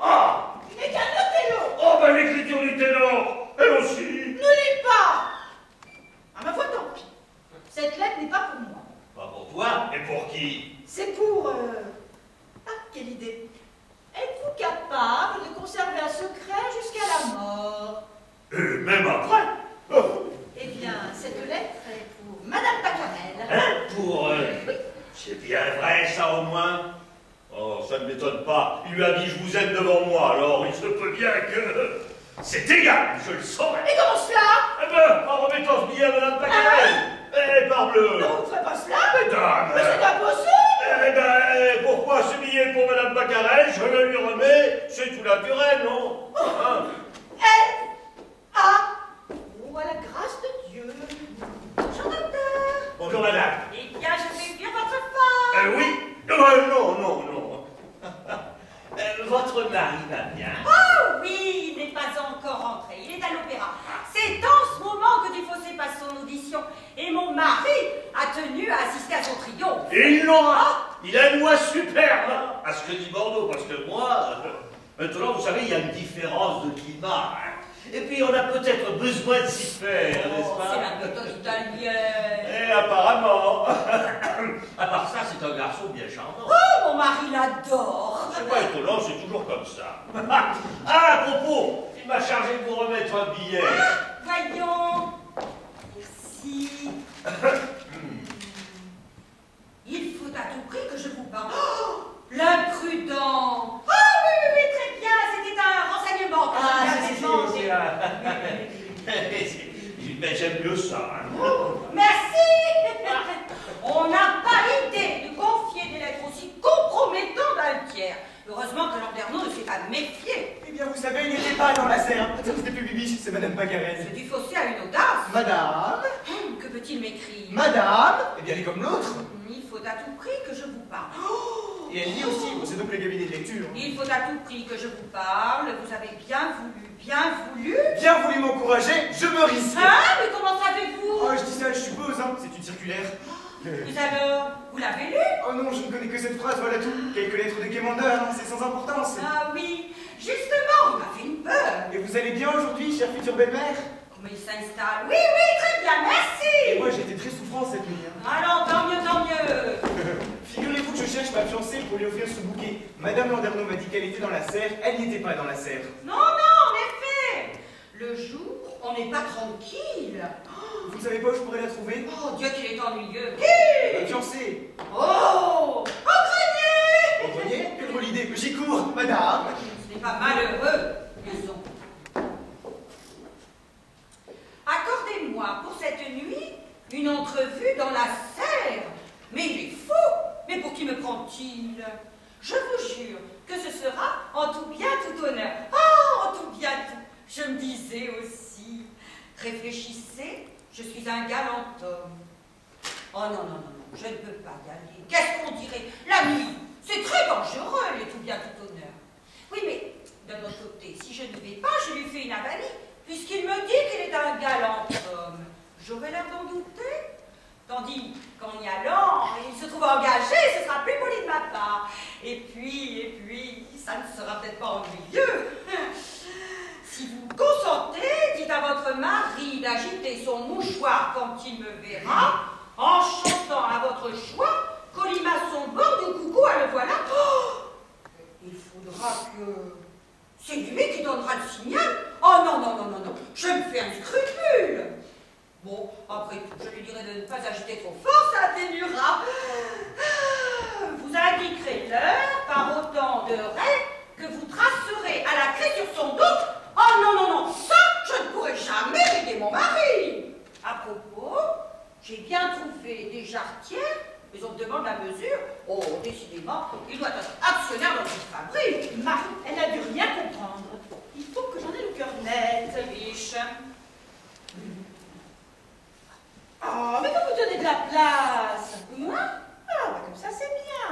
Ah! Il n'est qu'un Othello. Oh, ben l'écriture du ténor, elle aussi. Ne l'est pas. À ma foi, tant pis. Cette lettre n'est pas pour moi. Pas pour toi, et pour qui? C'est pour... Ah, quelle idée. Êtes-vous capable de conserver un secret jusqu'à la mort? Et même après. Oh. Eh bien, cette lettre est pour Madame Pacarel. Hein, pour... C'est bien vrai, ça, au moins. Oh, ça ne m'étonne pas. Il lui a dit, je vous aime devant moi, alors il se peut bien que... C'est égal, je le saurai. Et comment cela? Eh ben, en remettant ce billet à Madame Pacarel. Eh, parbleu. Non, vous ne ferez pas cela. Mesdames. Mais c'est impossible. Eh ben, pourquoi ce billet pour Madame Pacarel? Je le lui remets, c'est tout naturel, non? Hein? Oh, à la grâce de Dieu. Bonjour, docteur. Bonjour, madame. Eh bien, je vais bien votre femme. Oui? Non. Votre mari va bien? Oh oui, il n'est pas encore rentré. Il est à l'opéra. a tenu à assister à son triomphe. Et il l'aura. Il a une voix superbe, hein, à ce que dit Bordeaux, parce que moi, maintenant, vous savez, il y a une différence de climat. Hein. Et puis, on a peut-être besoin de s'y faire, n'est-ce pas? C'est la méthode italienne. Et apparemment. À part ça, c'est un garçon bien charmant. Oh, mon mari l'adore. C'est pas étonnant, c'est toujours comme ça. Ah, à propos, il m'a chargé de vous remettre un billet. Voyons. Merci. Il faut à tout prix que je vous parle. Oh, l'imprudent. Oh, oui, très bien. C'était un renseignement que je vous avais demandé. Mais j'aime mieux ça. Hein. Merci. On n'a pas idée de confier des lettres aussi compromettantes à un tiers. Heureusement que Landerneau ne s'est pas méfié. Eh bien, vous savez, il n'était pas dans la serre. C'était plus Bibiche, c'est Madame Bagarelle. C'est du fossé à une audace. Madame. Que peut-il m'écrire? Madame. Eh bien, elle est comme l'autre. Il faut à tout prix que je vous parle. Et elle lit aussi, c'est donc le cabinet de lecture. Il faut à tout prix que je vous parle. Vous avez bien voulu, bien voulu. Bien voulu m'encourager, je me risque. Ah, mais comment savez-vous? Oh, je dis ça, je suppose, hein. C'est une circulaire. Mais alors, vous l'avez lu? Oh non, je ne connais que cette phrase, voilà tout. Quelques lettres de quémandeur, hein, c'est sans importance. Ah oui, justement, il m'a fait une peur. Et vous allez bien aujourd'hui, chère future belle-mère? Mais il s'installe. Oui, très bien, merci. Et moi, j'étais très souffrant cette nuit. Hein. Alors, tant mieux. Figurez-vous que je cherche ma fiancée pour lui offrir ce bouquet. Madame Landerneau m'a dit qu'elle était dans la serre, elle n'était pas dans la serre. Non, en effet. Le jour, on n'est pas tranquille. Vous ne savez pas où je pourrais la trouver? Oh, Dieu qu'il est ennuyeux. Ma fiancée. Oh, au grenier. Au grenier? Quelle drôle idée. J'y cours, madame. Ce n'est pas malheureux, disons. Accordez-moi pour cette nuit une entrevue dans la serre. Mais il est fou. Mais pour qui me prend-il? Je vous jure que ce sera en tout bien, tout honneur. Oh, en tout bien, tout. Je me disais aussi, réfléchissez, je suis un galant homme. Oh non, je ne peux pas y aller. Qu'est-ce qu'on dirait? La nuit, c'est très dangereux, les tout bien, tout honneur. Oui, mais d'un autre côté, si je ne vais pas, je lui fais une avalie, puisqu'il me dit qu'il est un galant homme. J'aurais l'air d'en douter. Tandis qu'en y allant, il se trouve engagé, ce sera plus poli de ma part. Et puis, ça ne sera peut-être pas ennuyeux. Si vous consentez, dites à votre mari d'agiter son mouchoir quand il me verra, en chantant à votre choix, colimaçon bord du coucou à le voilà. Oh, il faudra que... C'est lui qui donnera le signal. Oh non, je me fais un scrupule. Bon, après tout, je lui dirai de ne pas agiter trop fort, ça atténuera. Vous indiquerez l'heure par autant de raies que vous tracerez à la clé sur son dos. Oh non, ça, je ne pourrai jamais aider mon mari. À propos, j'ai bien trouvé des jarretières, mais on me demande la mesure. Oh, décidément, il doit être actionnaire dans cette fabrique. Marie, elle n'a dû rien comprendre. Il faut que j'en ai le cœur net. Biche. Oh, mais quand vous donnez de la place. Moi? Ah, bah comme ça, c'est bien.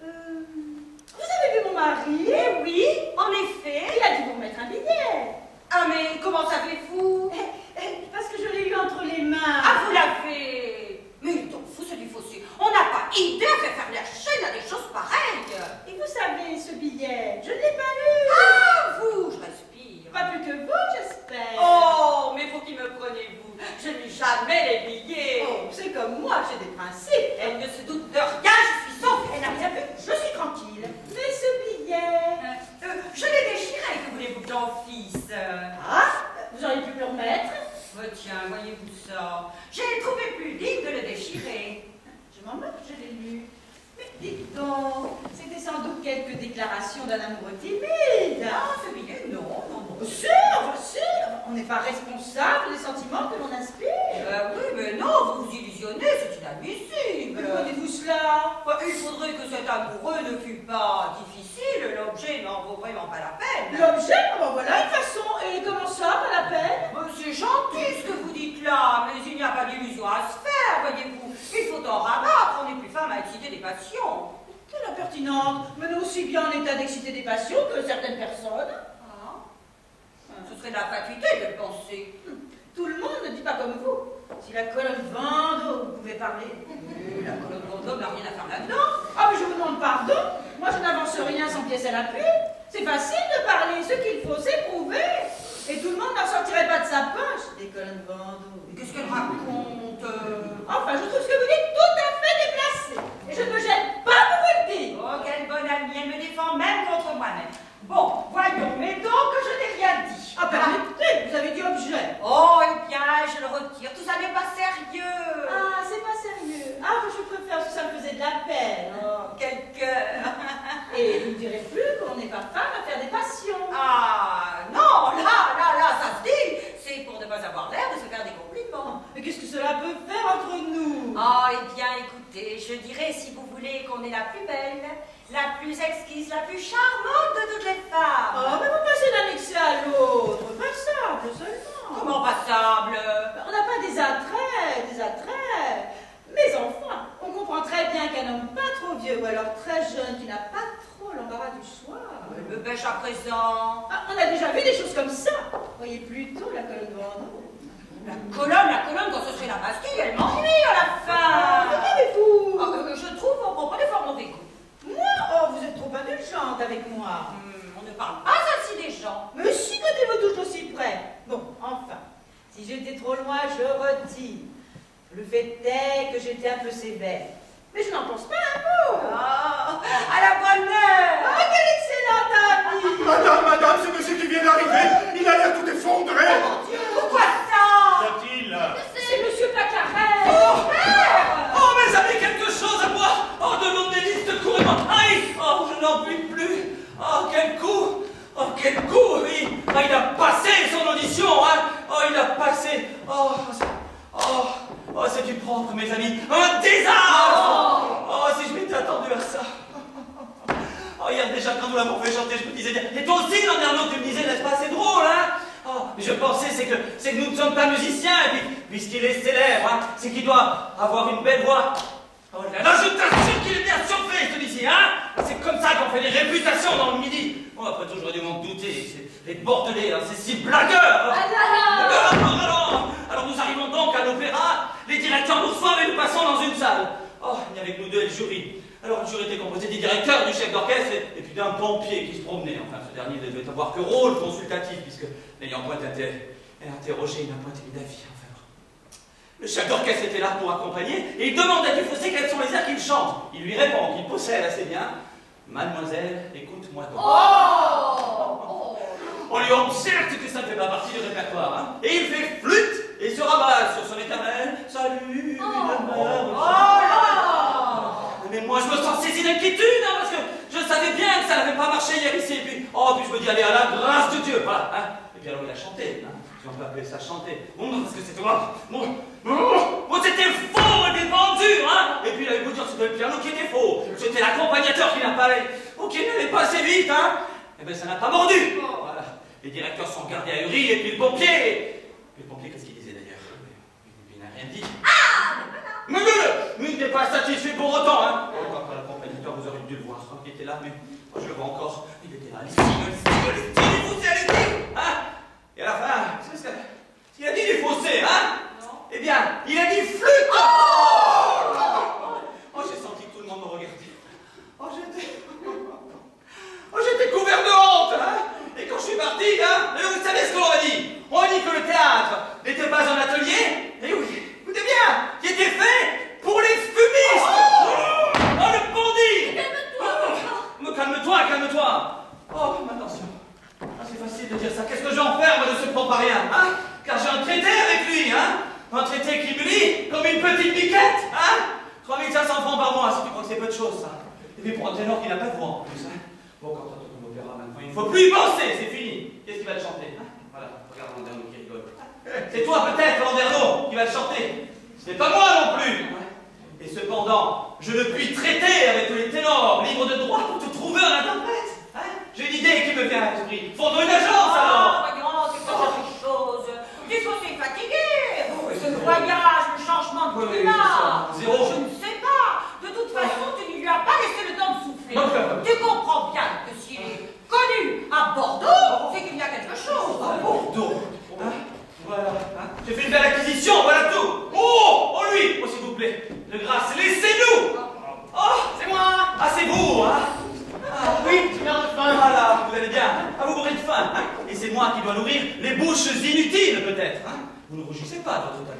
Vous avez vu mon mari? Eh oui, en effet. Il a dû vous remettre un billet. Ah, mais comment savez-vous? Parce que je l'ai eu entre les mains. Ah, vous l'avez. Mais il est donc fou, c'est du fossé. On n'a pas idée à faire la chaîne à des choses pareilles. Et vous savez, ce billet, je ne l'ai pas lu. Ah, vous, je respire. Pas plus que vous, j'espère. Oh, mais pour qui me prenez-vous? Je ne lis jamais les billets. Oh, c'est comme moi, j'ai des principes. Elle ne se doute de rien, je suis sauf. Elle n'a rien vu, je suis tranquille. Mais ce billet... je l'ai déchiré, que voulez-vous que j'en fisse? Ah, vous auriez pu me le remettre? Oh, tiens, voyez-vous ça? J'ai trouvé plus digne de le déchirer. Je m'en moque, je l'ai lu. Mais dites donc, c'était sans doute quelques déclarations d'un amoureux timide. Ah, ce billet, non. Sûr, on n'est pas responsable des sentiments que l'on inspire. Oui, mais non, vous vous illusionnez, c'est inadmissible. Mais prenez-vous cela? Il faudrait que cet amoureux ne fût pas difficile, l'objet n'en vaut vraiment pas la peine. L'objet? Ben voilà une façon. Et comment ça, pas la peine? C'est gentil ce que vous dites là, mais il n'y a pas d'illusion à se faire, voyez-vous. Il faut en rabattre, on n'est plus femme à exciter des passions. Quelle impertinente. Mais nous aussi bien en état d'exciter des passions que certaines personnes. Ce serait de la fatuité de le penser. Tout le monde ne dit pas comme vous. Si la colonne Vendôme, vous pouvez parler. La colonne Vendôme n'a rien à faire là-dedans. Ah, mais je vous demande pardon. Moi, je n'avance rien sans pièce à l'appui. C'est facile de parler. Ce qu'il faut, c'est prouver. Et tout le monde n'en sortirait pas de sa poche. Des colonnes Vendôme. Mais qu'est-ce qu'elle raconte Enfin, je trouve ce que vous dites tout à fait déplacé. Et je ne me gêne pas pour vous le dire. Oh, quelle bonne amie, elle me défend même contre moi-même. Bon, voyons, mettons que je n'ai rien dit. Ah, permettez, vous avez dit objet. Oh, eh bien, je le retire, tout ça n'est pas sérieux. Ah, c'est pas sérieux. Ah, je préfère parce que ça me faisait de la peine. Oh, quel cœur. Et vous ne direz plus qu'on n'est pas femme à faire des passions. Ah, non, là, ça se dit. C'est pour ne pas avoir l'air de se faire des compliments. Mais qu'est-ce que cela peut faire entre nous? Ah, eh bien, écoutez, je dirais, si vous voulez, qu'on est la plus belle, la plus exquise, la plus charmante de toutes les femmes. Oh, mais vous passez d'un excès à l'autre. Passable seulement. Comment passable? On n'a pas des attraits. Mais enfin, on comprend très bien qu'un homme pas trop vieux ou alors très jeune qui n'a pas trop l'embarras du choix. Elle me pêche à présent. Ah, on a déjà vu des choses comme ça. Voyez plutôt la colonne Vendôme. La colonne, quand ce serait la Bastille, elle m'ennuie à la fin. Qu'avez-vous? Je trouve vos propos de fort mauvais goût. Moi? Oh, vous êtes trop indulgente avec moi. On ne parle pas ainsi des gens. Mais si, quand ils me touchent aussi près. Bon, enfin, si j'étais trop loin, je retire. Le fait est que j'étais un peu sévère. Mais je n'en pense pas un mot. Ah, à la bonne heure. Ah, quelle excellente amie. Madame, ce monsieur qui vient d'arriver, il a l'air tout effondré. Oh mon Dieu, pourquoi ça? Qu'a-t-il? C'est monsieur Pacarel. Oh, mes amis, quelque chose à boire. Oh, de l'eau de listes, courez-moi. Aïe. Oh, je n'en puis plus. Oh, quel coup. Oh, quel coup, oui. Ah, il a passé son audition, hein. Oh, il a passé. Oh, c'est du propre, mes amis. Un désastre. Oh, si je m'étais attendu à ça. Oh, hier déjà, quand nous l'avons fait chanter, je me disais bien. Et toi aussi, l'an dernier, tu me disais, n'est-ce pas, c'est drôle, hein? Oh, mais je pensais, c'est que nous ne sommes pas musiciens, et puis, puisqu'il est célèbre, hein, c'est qu'il doit avoir une belle voix. Oh là là, je t'assure qu'il est bien surfait, celui-ci, hein? C'est comme ça qu'on fait des réputations dans le Midi. Oh, après tout, j'aurais dû m'en douter. Les Bordelais, hein, c'est si blagueurs. Alors nous arrivons donc à l'opéra, les directeurs nous reçoivent et nous passons dans une salle. Oh, il y avait nous deux et le jury. Alors le jury était composé du directeur, du chef d'orchestre et puis d'un pompier qui se promenait. Enfin, ce dernier ne devait avoir que rôle consultatif, puisque n'ayant point été interrogé, il n'a point émis d'avis. Enfin, le chef d'orchestre était là pour accompagner et il demande à Dufossé quels sont les airs qu'il chante. Il lui répond qu'il possède assez bien. Mademoiselle, écoute-moi donc. On lui observe que ça ne fait pas partie du répertoire, hein. Et il fait flûte et se rabat sur son éternel. Salut, mais moi je me sens saisi d'inquiétude, hein, parce que je savais bien que ça n'avait pas marché hier ici. Et puis, puis je me dis, allez, à la grâce de Dieu, voilà. Hein. Et puis alors il a chanté, hein. Si on peut appeler ça chanter. Bon, parce que c'était c'était faux et défendu, hein. Et puis il avait beau dire que c'était le piano qui était faux. C'était l'accompagnateur qui n'allait pas assez vite, hein. Eh bien ça n'a pas mordu. Voilà. Les directeurs sont gardés ahuris, et puis le pompier. Qu'est-ce qu'il disait d'ailleurs? Il n'a rien dit. Mais il n'était pas satisfait pour autant, hein. Quant à l'accompagnateur, vous auriez dû le voir. Il était là, mais je le vois encore. Il était là, il foutait à l'été, hein. Et à la fin, c'est ce qu'il a dit du fossé, hein. Non. Eh bien, il a dit flûte. J'ai senti que tout le monde me regardait. J'étais couvert de honte, hein. Et quand je suis parti, hein, vous savez ce qu'on a dit? On a dit que le théâtre n'était pas un atelier, et oui, écoutez bien, qui était fait pour les fumistes. Le bandit. Calme-toi. Oh, attention. C'est facile de dire ça. Qu'est-ce que je vais en faire, moi, de ce propre à rien, hein? Car j'ai un traité avec lui, hein? Un traité qui me lie comme une petite biquette, hein? 3500 francs par mois, si tu crois que c'est peu de choses, ça. Et puis pour un ténor qui n'a pas de voix, en plus, hein? Bon, quand on tourne l'opéra maintenant, il ne faut plus y penser, c'est fini. Qu'est-ce qu'il va te chanter, hein? Voilà, regarde Landerneau qui rigole. C'est toi peut-être, Landerneau, qui va le chanter. Ce n'est pas moi non plus. Et cependant, je ne puis traiter avec les ténors libres de droit pour te trouver un interprète. Hein? J'ai une idée qui me vient à l'esprit. Fondons une agence alors. Voyons, c'est pas quelque chose. Tu sois fatigué. Ce voyage, le changement de climat. Je ne sais pas. De toute façon, tu ne lui as pas laissé le temps de souffler. Tu comprends bien que s'il est connu à Bordeaux, c'est qu'il y a quelque chose. À Bordeaux, hein? Voilà. Hein? J'ai fait une belle acquisition, voilà tout.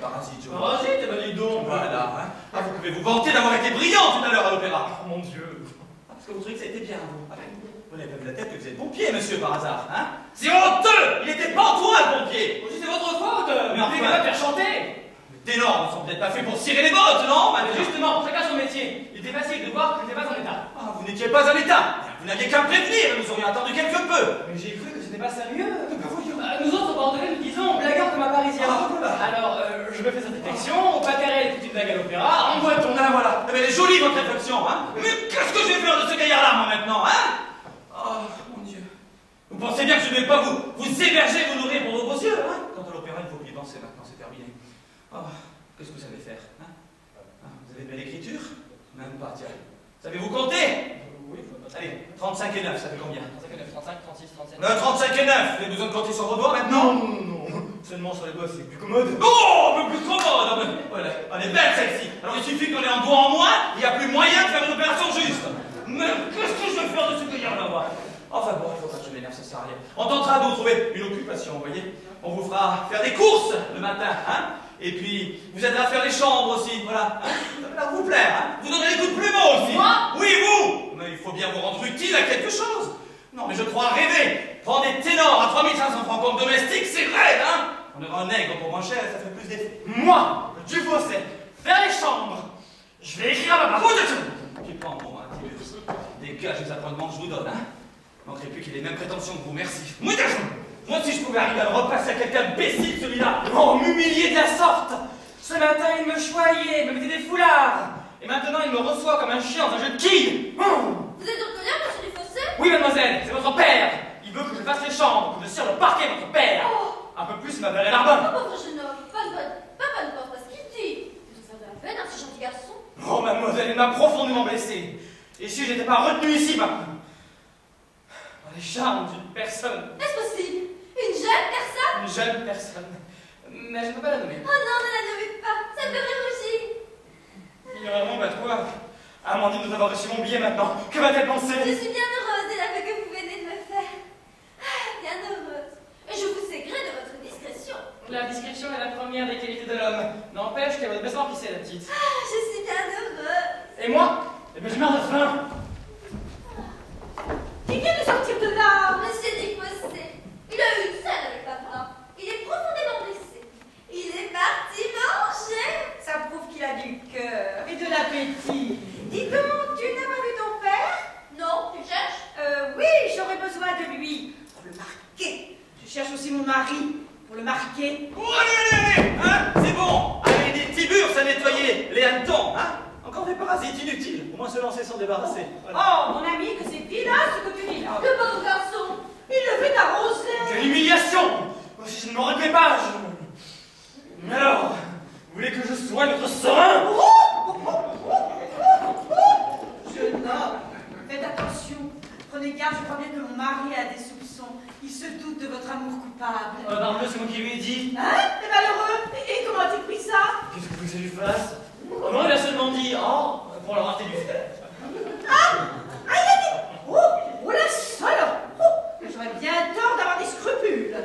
parasite, je vois. Parasite, eh ben dis donc. Voilà, hein. Ah, vous pouvez vous vanter d'avoir été brillant tout à l'heure à l'opéra. Oh mon Dieu. Ah, parce que vous trouvez que ça a été bien, vous. Ah, ben, vous n'avez pas vu la tête que vous êtes pompier, monsieur, par hasard, hein? C'est honteux! Il était pantois, le pompier! Aussi, c'est votre faute. Mais Vous pouvez enfin- pas faire chanter. Les ténors ne sont peut-être pas faits pour cirer les bottes, non? Ah, mais justement, chacun son métier. Il était facile de voir que je n'étais pas en état. Ah, vous n'étiez pas en état. Vous n'aviez qu'à me prévenir, nous aurions attendu quelque peu. Mais j'ai cru que ce n'était pas sérieux. Nous autres, Bordelais, nous disons blagueurs comme un Parisien. Ah, voilà. Alors, je me fais cette réflexion, Pacarel fait une blague à l'opéra, en boiton. Ah, voilà. Eh bien, elle est jolie, votre réflexion, hein? Mais qu'est-ce que je vais faire de ce gaillard-là, moi, maintenant, hein? Oh, mon Dieu. Vous pensez bien que je ne vais pas vous héberger, vous nourrir pour vos beaux yeux, hein? Quant à l'opéra, il ne faut plus y penser maintenant, c'est terminé. Oh, qu'est-ce que vous savez faire, hein? Ah, vous avez de belle écriture? Même pas, tiens. Savez-vous compter? Oui, il faut pas. Allez, 35 et 9, ça fait combien? 35, 36, 37. 35 et 9, vous avez besoin de compter sur vos doigts maintenant? Non. Seulement sur les doigts, c'est plus commode. Oh, mais plus commode! Ah, mais, voilà, elle est belle celle-ci! Alors il suffit qu'on ait un doigt en moins, il n'y a plus moyen de faire une opération juste! Mais qu'est-ce que je vais faire de ce gaillard là-bas? Enfin bon, il faut pas que je m'énerve, ça sert à rien. On tentera de vous trouver une occupation, vous voyez? On vous fera faire des courses le matin, hein? Et puis, vous aiderez à faire les chambres aussi, voilà. Hein? Ça va vous plaire, hein? Vous donnerez des coups de plumeau aussi! Moi? Oui, vous! Mais il faut bien vous rendre utile à quelque chose! Non, mais je crois rêver! Prendre des ténors à 3500 francs comme domestique, c'est raide, hein? On aura un nègre pour moins cher, ça fait plus d'effet. Moi, du fossé, faire les chambres. Je vais écrire à ma Vous êtes... Tu prends, bon, hein, Tibus. Dégage les appointements que je vous donne, hein? Il manquerait plus qu'il ait les mêmes prétentions que vous, merci. Moi, si je pouvais arriver à le repasser à quelqu'un d'imbécile, celui-là! Oh, m'humilier de la sorte. Ce matin, il me choyait, me mettait des foulards. Et maintenant, il me reçoit comme un chien dans un jeu de quilles. Vous êtes en colère, monsieur Dufossé? Oui, mademoiselle, c'est votre père. Il veut que je fasse les chambres, que je serre le parquet, votre père. Un peu plus, il m'appellerait l'arbonne. Oh, pauvre jeune homme, papa ne pense pas ce qu'il dit. Il doit faire de la peine, un si gentil garçon. Oh, mademoiselle, il m'a profondément blessé. Et si je n'étais pas retenu ici, par les charmes d'une personne. Est-ce possible? Une jeune personne? Une jeune personne. Mais je ne peux pas la nommer. Oh non, ne la nommez pas, ça me ferait rougir. Il est vraiment pas toi. Amandine doit avoir reçu mon billet maintenant. Que va-t-elle penser? Je suis bien heureuse de l'aveu que vous venez de me faire. Ah, bien heureuse. Et je vous sais gré de votre discrétion. La discrétion est la première des qualités de l'homme. N'empêche qu'elle va baissement pisser, la petite. Ah, je suis bien heureuse. Et moi? Eh bien, je meurs de faim. Qui vient de sortir de là? Monsieur Dufossé, il a eu une scène avec papa. Il est profondément blessé. Il est parti manger. Ça prouve qu'il a du cœur. Et de l'appétit. Dis donc, tu n'as pas vu ton père? Non, tu cherches? Oui, j'aurais besoin de lui. Pour le marquer. Je cherche aussi mon mari pour le marquer. Oh, allez, hein? C'est bon! Allez, des tiburs à nettoyer, les hannetons, hein? Encore des parasites inutiles, au moins se lancer sans débarrasser. Voilà. Oh, mon ami, que c'est vilain ce que tu dis là. Le pauvre garçon. Il le fait arroser. Quelle humiliation! Moi, si je ne m'en replais pas, je... Mais alors, vous voulez que je soigne votre serin? Jeune homme, faites attention. Prenez garde, je crois bien que mon mari a des soupçons. Il se doute de votre amour coupable. Parle-le, c'est moi qui lui ai dit. Hein? Le malheureux? Et comment as-tu pris ça? Qu'est-ce que vous voulez que ça lui fasse? Oh non, il a seulement dit, oh, pour le rater du fait. Oh, la salope! Oh, j'aurais bien tort d'avoir des scrupules.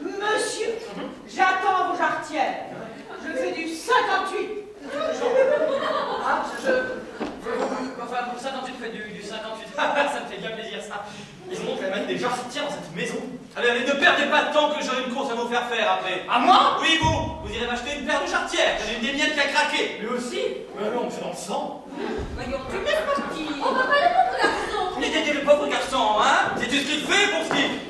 Monsieur, j'attends vos jarretières. Je fais du 58. Ah, enfin, pour ça, quand tu te fais du 58, ça me fait bien plaisir, ça. Ils montrent la manie des jarretières dans cette maison. Allez, ne perdez pas de temps que j'aurai une course à vous faire après. À moi? Oui, vous irez m'acheter une paire de jarretières, j'en ai une des miennes qui a craqué. Lui aussi? Mais non, c'est dans le sang. Voyons, tu me laisses partir. Oh, papa, le pauvre garçon. Mais t'étais le pauvre garçon, hein? Sais-tu ce qu'il fait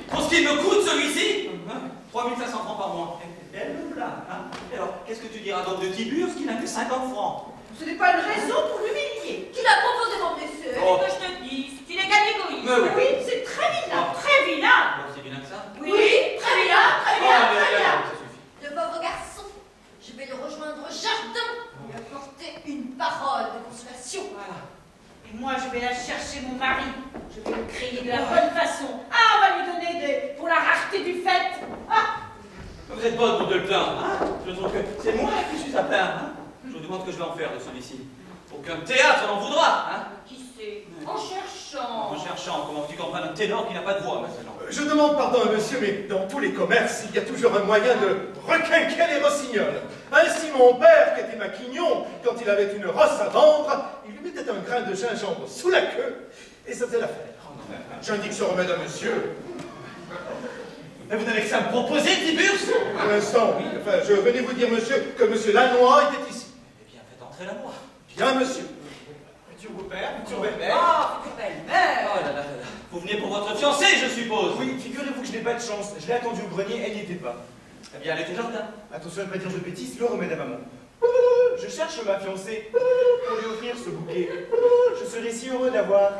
pour ce qu'il me coûte celui-ci? Hein? 3500 francs par mois. Elle me plaint, hein? Et alors, qu'est-ce que tu diras donc de Tiburce qui n'a que 50 francs? Ce n'est pas une raison pour l'humilier. Qu'il a profondément blessé. Oh. Que je te dise, tu n'es qu'un égoïste. Mais oui. Oui, c'est très vilain. Très vilain. C'est bien que ça? Oui, très vilain, très Oh, bien, allez, très allez, bien. allez, ça suffit. Le pauvre garçon. Je vais le rejoindre au jardin pour lui apporter une parole de consolation. Voilà. Et moi, je vais aller chercher mon mari. Je vais le crier de la bonne façon. Ah, on va lui donner pour la rareté du fait. Ah, Vous n'êtes pas pour de le plaindre, hein? Je trouve que c'est moi qui suis à plaindre, hein? Je vous demande ce que je vais en faire de celui-ci. Aucun théâtre n'en voudra, hein? Qui sait? En cherchant. En cherchant, comment tu comprends un ténor qui n'a pas de voix, maintenant? Je demande pardon à monsieur, mais dans tous les commerces, il y a toujours un moyen de requinquer les rossignols. Ainsi mon père, qui était maquignon, quand il avait une rosse à vendre, il lui mettait un grain de gingembre sous la queue, et ça faisait l'affaire. J'indique ce remède à monsieur. Mais vous n'avez que ça à me proposer, Tiburce? Pour l'instant, oui. Enfin, je venais vous dire, monsieur, que monsieur Lannoy était ici. Eh bien, faites entrer Lannoy. Bien, monsieur. Futur beau-père, futur belle-mère. Ah, future belle-mère. Oh là là là là. Vous venez pour votre fiancée, je suppose? Oui, figurez-vous que je n'ai pas de chance. Je l'ai attendue au grenier, elle n'y était pas. Eh bien, elle est au jardin. Attention à ne pas dire de bêtises, le remède à maman. Je cherche ma fiancée pour lui offrir ce bouquet. Je serais si heureux d'avoir.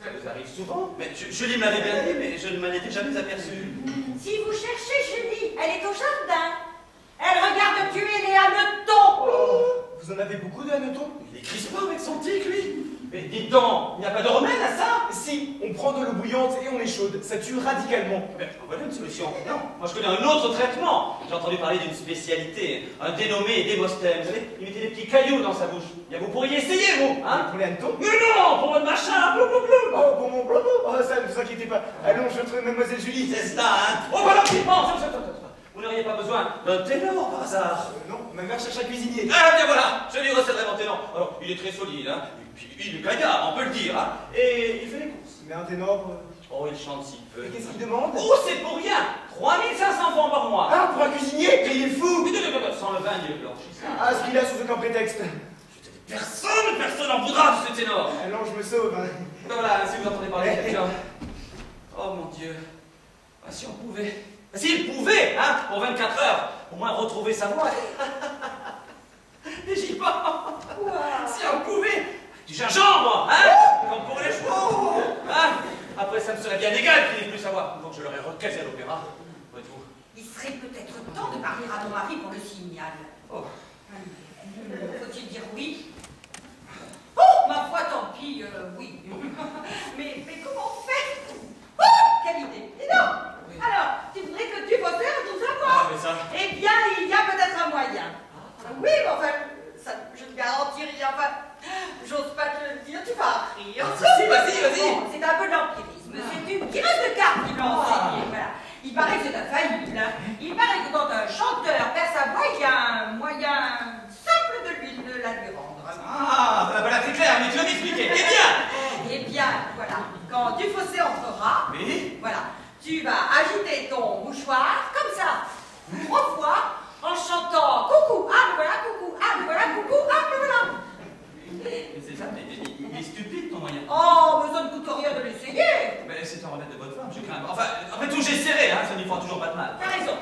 Ça vous arrive souvent? Mais Julie me l'avait bien dit, mais je ne m'en étais jamais aperçu. Si vous cherchez Julie, elle est au jardin. Elle regarde tuer les hannetons. Oh, vous en avez beaucoup de hannetons? Il est crispant avec son tic, lui. Mais dites donc, il n'y a pas de remède à ça? Si, on prend de l'eau bouillante et on l'échaude. Ça tue radicalement. Mais voilà une solution. Non, moi je connais un autre traitement. J'ai entendu parler d'une spécialité, un dénommé Démosthène. Vous savez, il mettait des petits cailloux dans sa bouche. Bien, vous pourriez essayer, vous, hein? Pour les hannetons? Mais non, pour votre machin, blou blou blou. Oh, pour mon blabla. Oh, ça, ne vous inquiétez pas. Allons, je trouve mademoiselle Julie. C'est ça, hein? Oh, voilà, petit pense. Vous n'auriez pas besoin d'un ténor par hasard? Non, ma mère cherche un cuisinier. Ah, bien voilà, je lui recèlerai mon ténor. Alors, il est très solide, hein? Et puis, il est gaillard, on peut le dire, hein? Et il fait les courses. Mais un ténor. Oh, il chante si peu. Et qu'est-ce qu'il demande? Oh, c'est pour rien! 3500 francs par mois! Ah, pour un cuisinier? Mais il est fou! Sans le vin, il est blanchissant. Ah, ce qu'il a sous aucun prétexte. Personne en voudra de ce ténor! Allons, je me sauve. Hein. Ben voilà, si vous entendez parler de quelqu'un. Oh mon Dieu. Ah, si on pouvait. S'il pouvait, hein, pour 24 heures, au moins retrouver sa voix. Et j'y pense. Si on pouvait. Du gingembre, hein, comme pour les chevaux. Hein. Après, ça me serait bien égal qu'il n'ait plus sa voix. Donc je l'aurais recasé à l'opéra. Voyez-vous. Il serait peut-être temps de parler à ton mari pour le signal. Oh. Faut-il dire oui? Oh, ma foi, tant pis, oui. mais comment faire? Oh, quelle idée! Dis donc! Oui. Alors, tu voudrais que tu bosses à tout Ah, savoir? mais ça. Eh bien, il y a peut-être un moyen. Oui, mais enfin, ça, je ne garantis rien. Enfin, j'ose pas te le dire, tu vas rire. Si, vas-y. Bon, c'est un peu de l'empirisme. C'est une tireuse de cartes qui m'a enseigné. Voilà. Il paraît que c'est infaillible. Hein. Il paraît que quand un chanteur perd sa voix, il y a un moyen simple de la lui rendre. Ah, voilà, c'est clair, mais tu vas m'expliquer. Eh bien! Eh bien, voilà. Quand Dufossé entrera, Oui? voilà, tu vas agiter ton mouchoir comme ça, 3 fois, en chantant coucou, ah, me voilà, coucou, ah, me voilà, coucou, ah, me voilà. Mais c'est ça, mais il est stupide ton moyen. Oh, mais ça ne coûte rien de l'essayer. Mais c'est un remède de bonne femme, je crains. Enfin, après tout, j'essaierai, hein, ça n'y fera toujours pas de mal. T'as raison.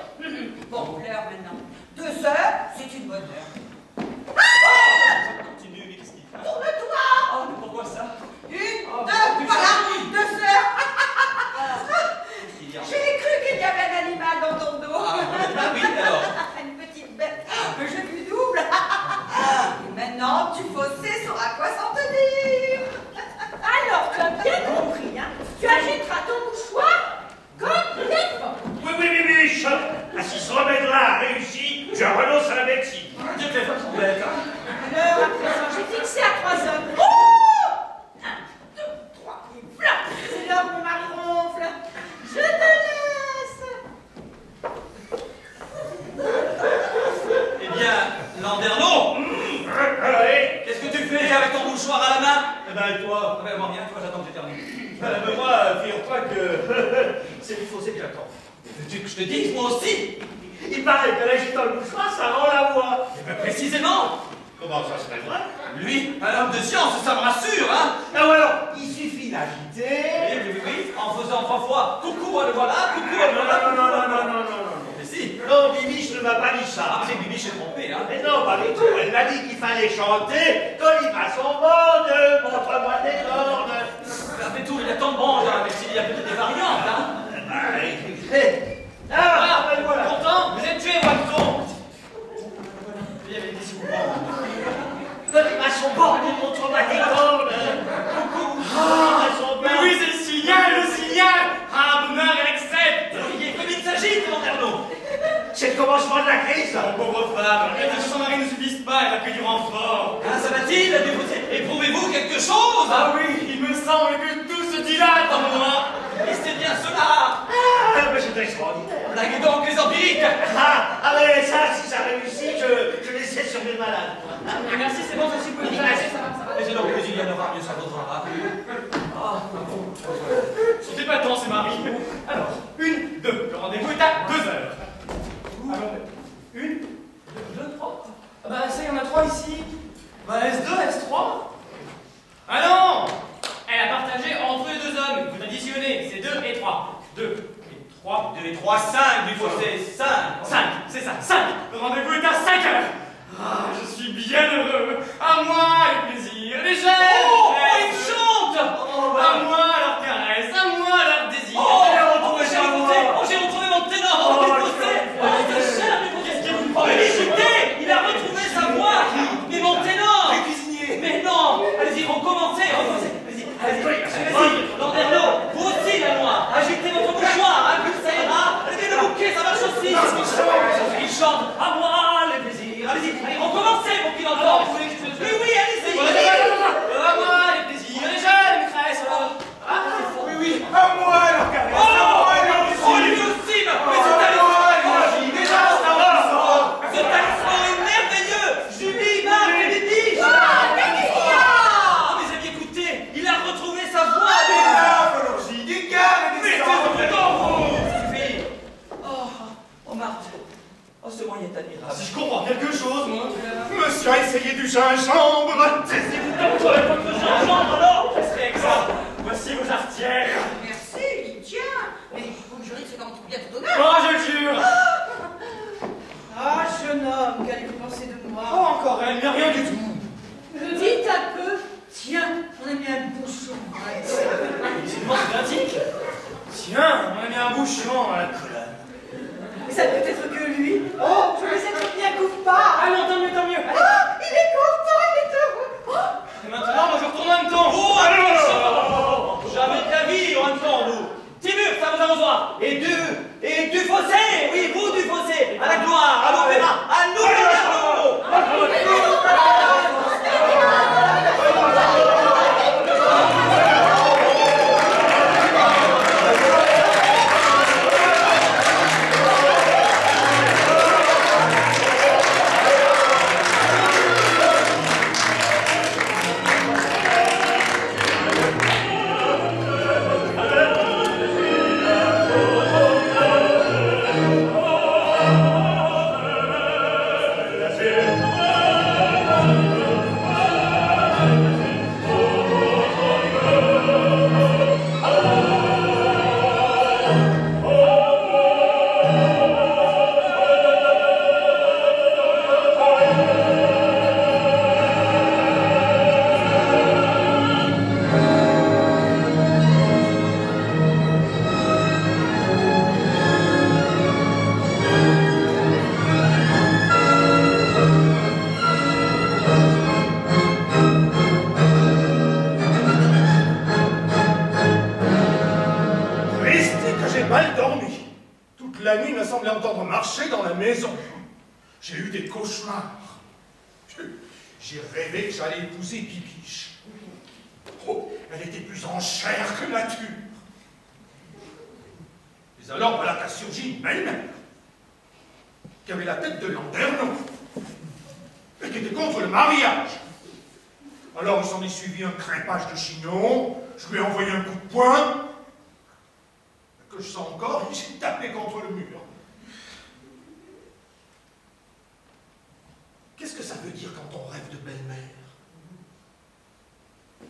Bon, l'heure maintenant. 2 heures, c'est une bonne heure. Ça continue, mais qu'est-ce qu'il fait? Tourne-toi. Oh, mais pourquoi ça? 1, 2, voilà, 2 heures. Il y a... J'ai cru qu'il y avait un animal dans ton dos. Ah oui, alors? Une petite bête, un jeu du double. Et maintenant, Dufossé saura quoi s'en tenir. Alors, tu as bien compris, hein? Tu agiteras ton mouchoir comme il est fort. Oui, biche. Ah, si ce remède-là réussit, je renonce à la médecine. Dieu que les femmes sont bêtes, hein? L'heure à présent, j'ai fixé à 3 heures. Oh! 1, 2, 3, et voilà. C'est l'heure où mon mari ronfle. Je te laisse. Eh bien, Landerneau, Oui. qu'est-ce que tu fais avec ton mouchoir à la main? Eh ben, et toi? Ah ben, moi, rien, toi, j'attends que j'éternue. Mais moi, figure-toi que c'est Dufossé qui l'attend. Tu veux que je te dise, moi aussi? Il paraît qu'en agitant le mouchoir, ça rend la voix. Eh ben, précisément! Comment ça serait vrai? Lui, un homme de science, ça me rassure, hein? Ah ouais, alors, il suffit d'agiter. Oui, en faisant 3 fois coucou, le voilà, coucou, le voilà. Non. Mais si! Non, Bibiche ne m'a pas dit ça. Ah, c'est Bibiche est trompé, hein? Mais non, pas du tout. Elle m'a dit qu'il fallait chanter quand il va son monde. Montre-moi des cordes. Après tout, il y a tant de branches dans la médecine, il y a peut-être des variantes, hein? Ah, ben voilà. Content? Vous êtes tué, Walton! Il y avait des sous. Quand il va son bord, montre-moi des cordes. Coucou. Ah, son bord. Mais oui, c'est le signal! Abner accepte! Comme il s'agit, Landerneau! C'est le commencement de la crise. Mon pauvre femme, les son mari ne suffisent pas, elle a que du renfort. Ah, ça va-t-il? Éprouvez-vous quelque chose? Ah oui, il me semble que tout se dilate en moi. Et c'est bien cela! Ah, Ah, mais c'est extraordinaire. Blaguez donc les empiriques. Mais ça, si ça réussit, je l'essaie sur mes malades. Merci, c'est bon, je suis pour ça va, ça va. Mais donc, il y en aura mieux, ça vaudra. C'était pas tant, c'est Marie. Alors, 1, 2. Le rendez-vous est à 2 heures. Alors, 1, 2, 3. Ah bah ça, il y en a 3 ici. Bah S2, S3. Ah non! Elle a partagé entre les 2 hommes. Vous additionnez, c'est 2 et 3. 2 et 3. 2 et 3, 5 du fossé, 5. 5, c'est ça, 5. Le rendez-vous est à 5 heures. Ah, je suis bien heureux. À moi le plaisir, les jeunes. Oh, ils chantent. À moi leur caresse, à moi leur désir. J'ai retrouvé mon ténor du fossé. C'est cher, mais qu'est-ce que vous croyez? Écoutez, il a retrouvé sa voix. Mais mon ténor. Les cuisiniers. Mais non. Allez-y, recommencez. Allez-y. Landerneau, vous aussi la noix. Agitez votre mouchoir, plus ça ira. Allez, le bouquet, ça marche aussi. Il chante. À moi les plaisirs. Allez-y, allez, recommencez pour qu'il entende. Oui, allez-y. À moi les plaisirs, les jeunes maîtresses. Oui, à moi leur caresse, à moi leur Oh, lui aussi, mais ce talisman est merveilleux. Julie, Marc et Bibiche. Mais écoutez, il a retrouvé sa voix. Oh, Marthe. Oh, ce moyen est admirable. Si je comprends quelque chose, moi. Monsieur a essayé du gingembre. Taisez-vous donc pour votre gingembre, alors. C'est exact. Voici vos jarretières. Merci, Lydia. Mais vous me jurez que c'est comme tout bien tout honneur. Oh, je le jure. Ah, jeune homme, qu'allez-vous penser de moi? Oh, encore elle, mais rien du tout. Dites un peu. Tiens, on a mis un bouchon. C'est une mention pratique. Tiens, on a mis un bouchon à la colonne. Mais ça peut être que lui. Oh, je vais être bien coupable. Ah non, tant mieux, tant mieux. Ah, il est content, il est heureux. Oh. Et maintenant, moi je retourne en même temps. Oh, allez, jamais de la vie en même temps, vous. Timur, ça vous arrosera. Et du fossé, oui, vous du fossé. À la gloire, à l'opéra, à nous les garçons. La nuit m'a semblé entendre marcher dans la maison. J'ai eu des cauchemars. J'ai rêvé que j'allais épouser Bibiche. Oh, elle était plus en chair que nature. Mais alors voilà qu'a surgi une belle-mère qui avait la tête de Landerneau et qui était contre le mariage. Alors il s'en est suivi un crêpage de chignon, je lui ai envoyé un coup de poing, que je sens encore, et j'ai tapé contre le mur. Qu'est-ce que ça veut dire quand on rêve de belle-mère?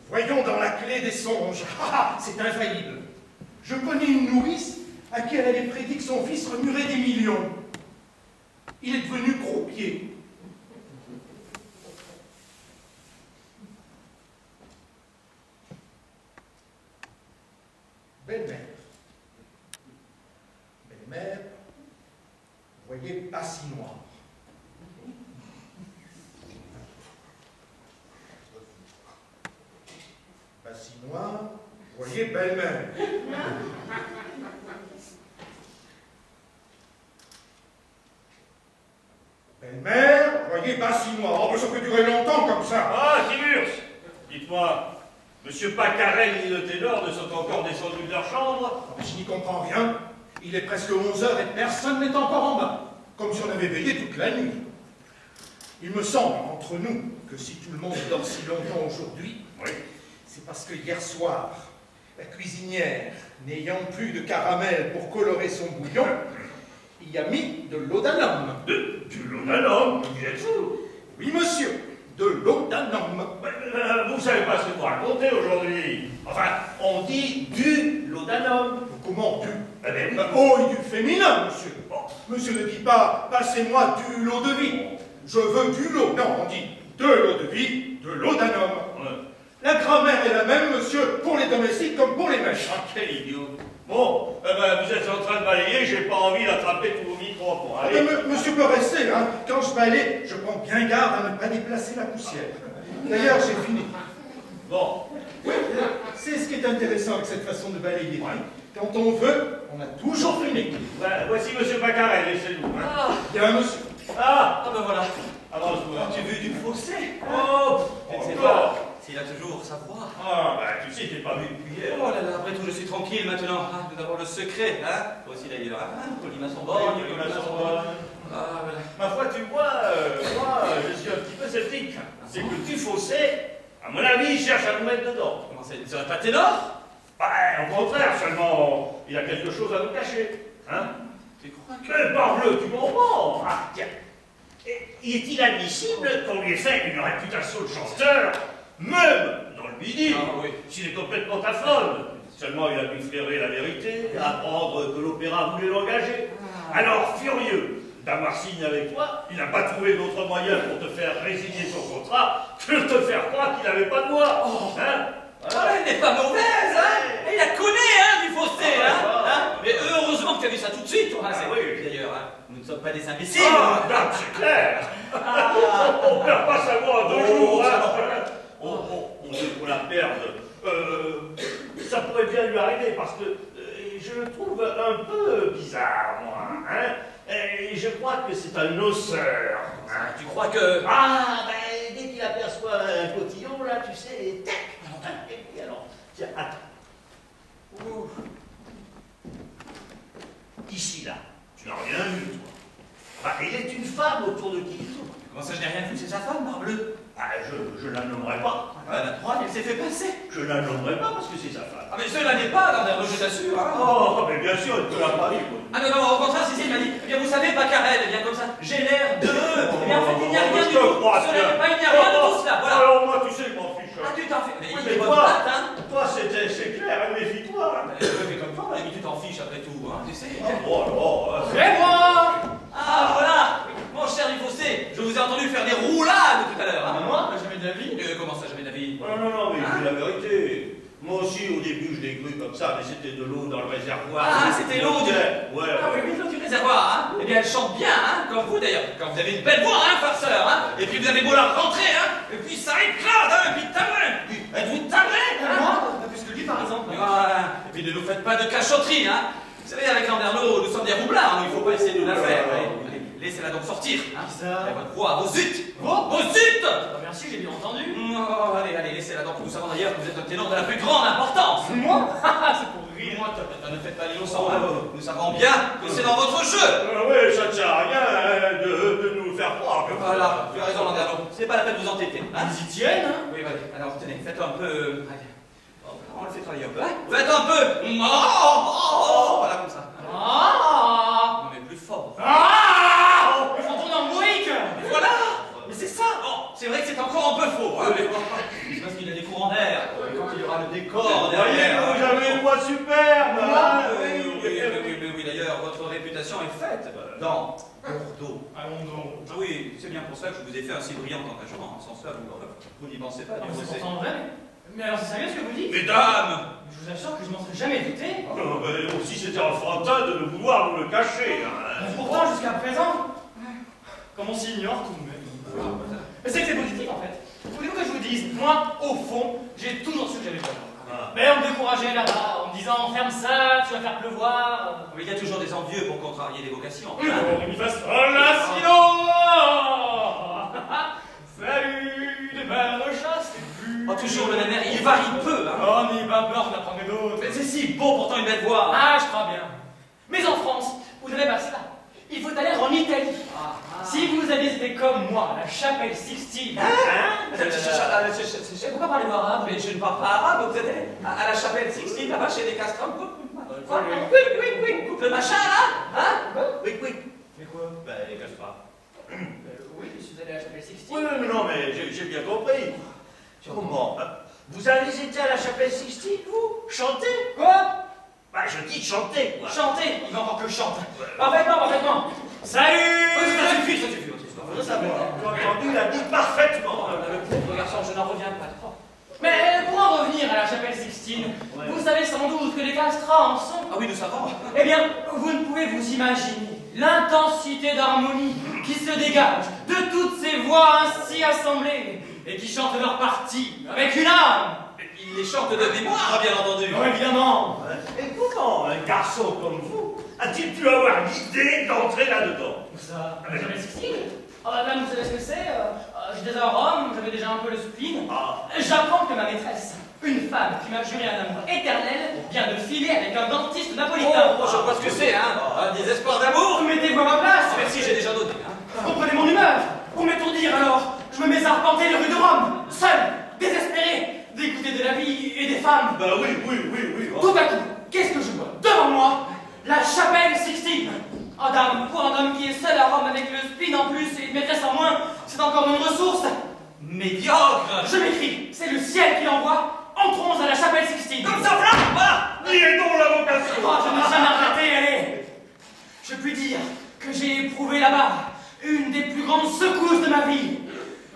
Voyons dans la clé des songes. Ah, c'est infaillible. Je connais une nourrice à qui elle avait prédit que son fils remuerait des millions. Il est devenu croupier. Belle-mère. Belle-mère, voyez Bassinois. Bassinois, voyez belle-mère. Belle-mère, voyez Bassinois. Oh, mais ça peut durer longtemps comme ça. Ah, Tiburce, dites-moi, Monsieur Pacarel ni le ténor ne sont encore descendus de leur chambre? Je n'y comprends rien. Il est presque 11 heures et personne n'est encore en bas, comme si on avait veillé toute la nuit. Il me semble, entre nous, que si tout le monde dort si longtemps aujourd'hui, Oui. c'est parce que hier soir, la cuisinière, n'ayant plus de caramel pour colorer son bouillon, y a mis de laudanum. De laudanum? Vous êtes fou? Oui, monsieur, de laudanum. Vous savez pas ce que vous racontez aujourd'hui. Enfin, on dit du laudanum. Comment du? Eh bien, oui. Oh, et du féminin, monsieur. Monsieur ne dit pas, passez-moi du lot de vie. Je veux du lot. Non, on dit de l'eau de vie, de laudanum. Ouais. La grammaire est la même, monsieur, pour les domestiques comme pour les mèches. Ah, quel idiot. Bon, vous êtes en train de balayer, j'ai pas envie d'attraper tous vos micros pour aller. Monsieur peut rester, hein. Quand je balaye, je prends bien garde à ne pas déplacer la poussière. D'ailleurs, j'ai fini. Bon. Oui, c'est ce qui est intéressant avec cette façon de balayer. Quand on veut, on a toujours fini. Voici Monsieur Baccaret, laissez-nous. Hein. Ah, Bien, monsieur. Ah, ben voilà. avance-vous. As-tu vu du fossé? Oh, Je ne sais encore. pas s'il a toujours sa voix. Ah, bah, tu sais, je t'ai pas vu depuis hier. Oh là là, après tout, je suis tranquille maintenant. Hein, nous avons le secret, hein. Toi aussi d'ailleurs. Hein, Colima son borgne, Colima son borgne. Ah, voilà. Ma foi, tu vois, moi, je suis un petit peu sceptique. C'est que tu faussais, à mon avis, il cherche à nous mettre dedans. Comment ça, il ne serait pas ténor? Bah, au contraire, seulement, il a quelque chose à nous cacher. Hein? Tu crois que... Mais parle, tu comprends. Ah, tiens. Est-il admissible qu'on lui ait fait une réputation de chanteur, même dans le midi, oui. s'il est complètement aphone? Seulement, il a pu flairer la vérité, apprendre que l'opéra voulait l'engager. Alors, furieux d'avoir signé avec toi, il n'a pas trouvé d'autre moyen pour te faire résilier son contrat que de te faire croire qu'il n'avait pas de voix. Hein? Ah, elle n'est pas mauvaise, hein. Et il la connaît, hein, du fossé, hein. Mais heureusement que tu as vu ça tout de suite, toi. Hein, oui. D'ailleurs, hein, nous ne sommes pas des imbéciles. Ah, non, c'est clair. On ne perd pas sa voix en 2 jours. Hein. On sait qu'on la perde. Ça pourrait bien lui arriver parce que je le trouve un peu bizarre, moi. Hein. Et je crois que c'est un osseur. Hein. Tu crois que... Ah, ben, dès qu'il aperçoit un cotillon, là, tu sais, tac. Et puis alors, tiens, attends. Ouh. Ici, là, tu n'as rien vu, toi. Bah, il est une femme autour de qui il tourne. Comment ça, je n'ai rien vu, c'est sa femme, parbleu. Ah, je la nommerai pas. La droite, elle s'est fait passer. Je la nommerai pas parce que c'est sa femme. Ah, mais cela n'est pas dans l'air, je t'assure, hein. Oh, mais bien sûr, elle ne te l'a pas dit. Ah non, non, au contraire, si, il m'a dit, eh bien, vous savez, Baccaret, eh bien, comme ça, j'ai l'air de... Eh bien, en fait, il n'y a rien du tout. Il n'y a rien de tout cela, voilà. Alors, moi, tu sais, je m'en fiche. Ah, tu t'en fais. Mais Oui, il est mais bonne toi, patte, hein. toi, c'est clair, méfie-toi. Mais comme toi, à la limite, tu t'en fiches après tout, hein, tu sais. Oh, alors, C'est moi! Ah, voilà. Mon cher Dufossé, je vous ai entendu faire des roulades tout à l'heure, hein. Moi, jamais de la vie. Comment ça, jamais de la vie? non, mais c'est la vérité. Moi aussi, au début, je l'ai cru comme ça, mais c'était de l'eau dans le réservoir. Ah, c'était l'eau du... Ouais. Ah oui, l'eau du réservoir, hein. Eh bien, elle chante bien, hein, comme vous d'ailleurs. Quand vous avez une belle voix, hein, farceur, hein. Et puis vous avez beau la rentrer, hein. Et puis ça éclate, hein. Et puis tabré. Êtes-vous tabré, hein? Moi, pas plus que lui, par exemple. Voilà. Et puis ne nous faites pas de cachotterie, hein. Vous savez, avec Landerneau, nous sommes des roublards, il ne faut pas essayer de nous la faire. Laissez-la donc sortir, hein. Ça. Et votre voix, vos zut. Vos zut. Merci, j'ai bien entendu. Oh, allez, laissez-la donc. Nous savons d'ailleurs que vous êtes un ténor de la plus grande importance. Moi? C'est pour rire. Moi, ne faites pas l'innocent, hein. Nous savons bien que c'est dans votre jeu. Oui, ça ne sert à rien de nous faire croire. Voilà, tu as raison, Landerneau. C'est pas la peine de vous entêter. Hein. Ils y tiennent, hein? Oui, allez. Alors, tenez, faites un peu... Allez. On le fait travailler un peu, hein. Faites un peu... Voilà, comme ça. Ah! Non, mais plus fort. Ah! Ils font tourner en moïque! Et voilà. Mais c'est ça. Bon, c'est vrai que c'est encore un peu faux, hein, mais c'est parce qu'il a des courants d'air. Quand il y aura le décor derrière... Voyez, vous avez une voix superbe. Oui, d'ailleurs, votre réputation est faite dans Bordeaux. Allons donc. Ah oui, c'est bien pour ça que je vous ai fait un si brillant engagement. Sans cela, vous n'y pensez pas. C'est pourtant vrai. Mais alors, c'est sérieux ce que vous dites? Mesdames! Je vous assure que je m'en serais jamais douté. Aussi, c'était enfantin de vouloir nous le cacher. Hein. Pourtant, jusqu'à présent, comme on s'ignore tout de même. Mais c'est que c'est positif en fait. Voulez-vous que je vous dise, moi, au fond, j'ai toujours su que j'avais peur. Mais on me décourageait là-bas en me disant ferme ça, tu vas faire pleuvoir. Mais il y a toujours des envieux pour contrarier les vocations. On y fasse relation. Salut, des mères de chasse, c'est plus. Oh, toujours le même air, il varie peu, hein. Oh, n'ayez pas peur, je n'apprendrai d'autres. Mais c'est si beau pourtant une belle voix. Ah, je crois bien. Mais en France, vous n'avez pas cela. Il faut aller en Italie. Si vous aviez été comme moi à la chapelle Sixtine. Pourquoi parlez-vous arabe? Mais je ne parle pas arabe. Vous êtes à la chapelle Sixtine, là-bas, chez les castrons. Le machin, là? Hein? Oui. Mais quoi? Ben, les castrons. Oui, si vous allez à la chapelle Sixtine. Oui, mais non, mais j'ai bien compris. Comment? Vous avez été à la chapelle Sixtine, vous? Chanter? Quoi? Bah, je dis chanter, quoi. Chanter? Il va encore que je chante. Parfaitement. Salut! Ça suffit, votre histoire. Ça, j'ai entendu, il a dit parfaitement. Le pauvre garçon, je n'en reviens pas trop. Mais pour en revenir à la chapelle Sixtine, vous savez sans doute que les castrats en sont. Ah oui, nous savons. Eh bien, vous ne pouvez vous imaginer l'intensité d'harmonie qui se dégage de toutes ces voix ainsi assemblées et qui chantent leur partie avec une âme. Il les chante de mémoire, bien entendu. Non, évidemment. Et comment un garçon comme vous a-t-il pu avoir l'idée d'entrer là-dedans? Ça, la chapelle Sixtine? Madame, vous savez ce que c'est? J'étais à Rome, j'avais déjà un peu le spleen. J'apprends que ma maîtresse, une femme qui m'a juré un amour éternel, vient de filer avec un dentiste napolitain. Oh, je vois ce que c'est, hein. Un désespoir d'amour. Mettez-vous à ma place. Merci, j'ai déjà donné. Vous comprenez mon humeur? Pour m'étourdir alors, je me mets à arpenter les rues de Rome, seul, désespéré, d'écouter de la vie et des femmes. Bah oui. Tout à coup, qu'est-ce que je vois devant moi? La chapelle Sixtine. Oh dame, pour un homme qui est seul à Rome avec le spleen en plus et une maîtresse en moins, c'est encore une ressource. Médiocre. Je m'écris, c'est le ciel qui l'envoie. Entrons à la chapelle Sixtine. Comme ça, voilà. Niez donc la vocation. Oh, je n'ai jamais regretté, allez. Je puis dire que j'ai éprouvé là-bas une des plus grandes secousses de ma vie.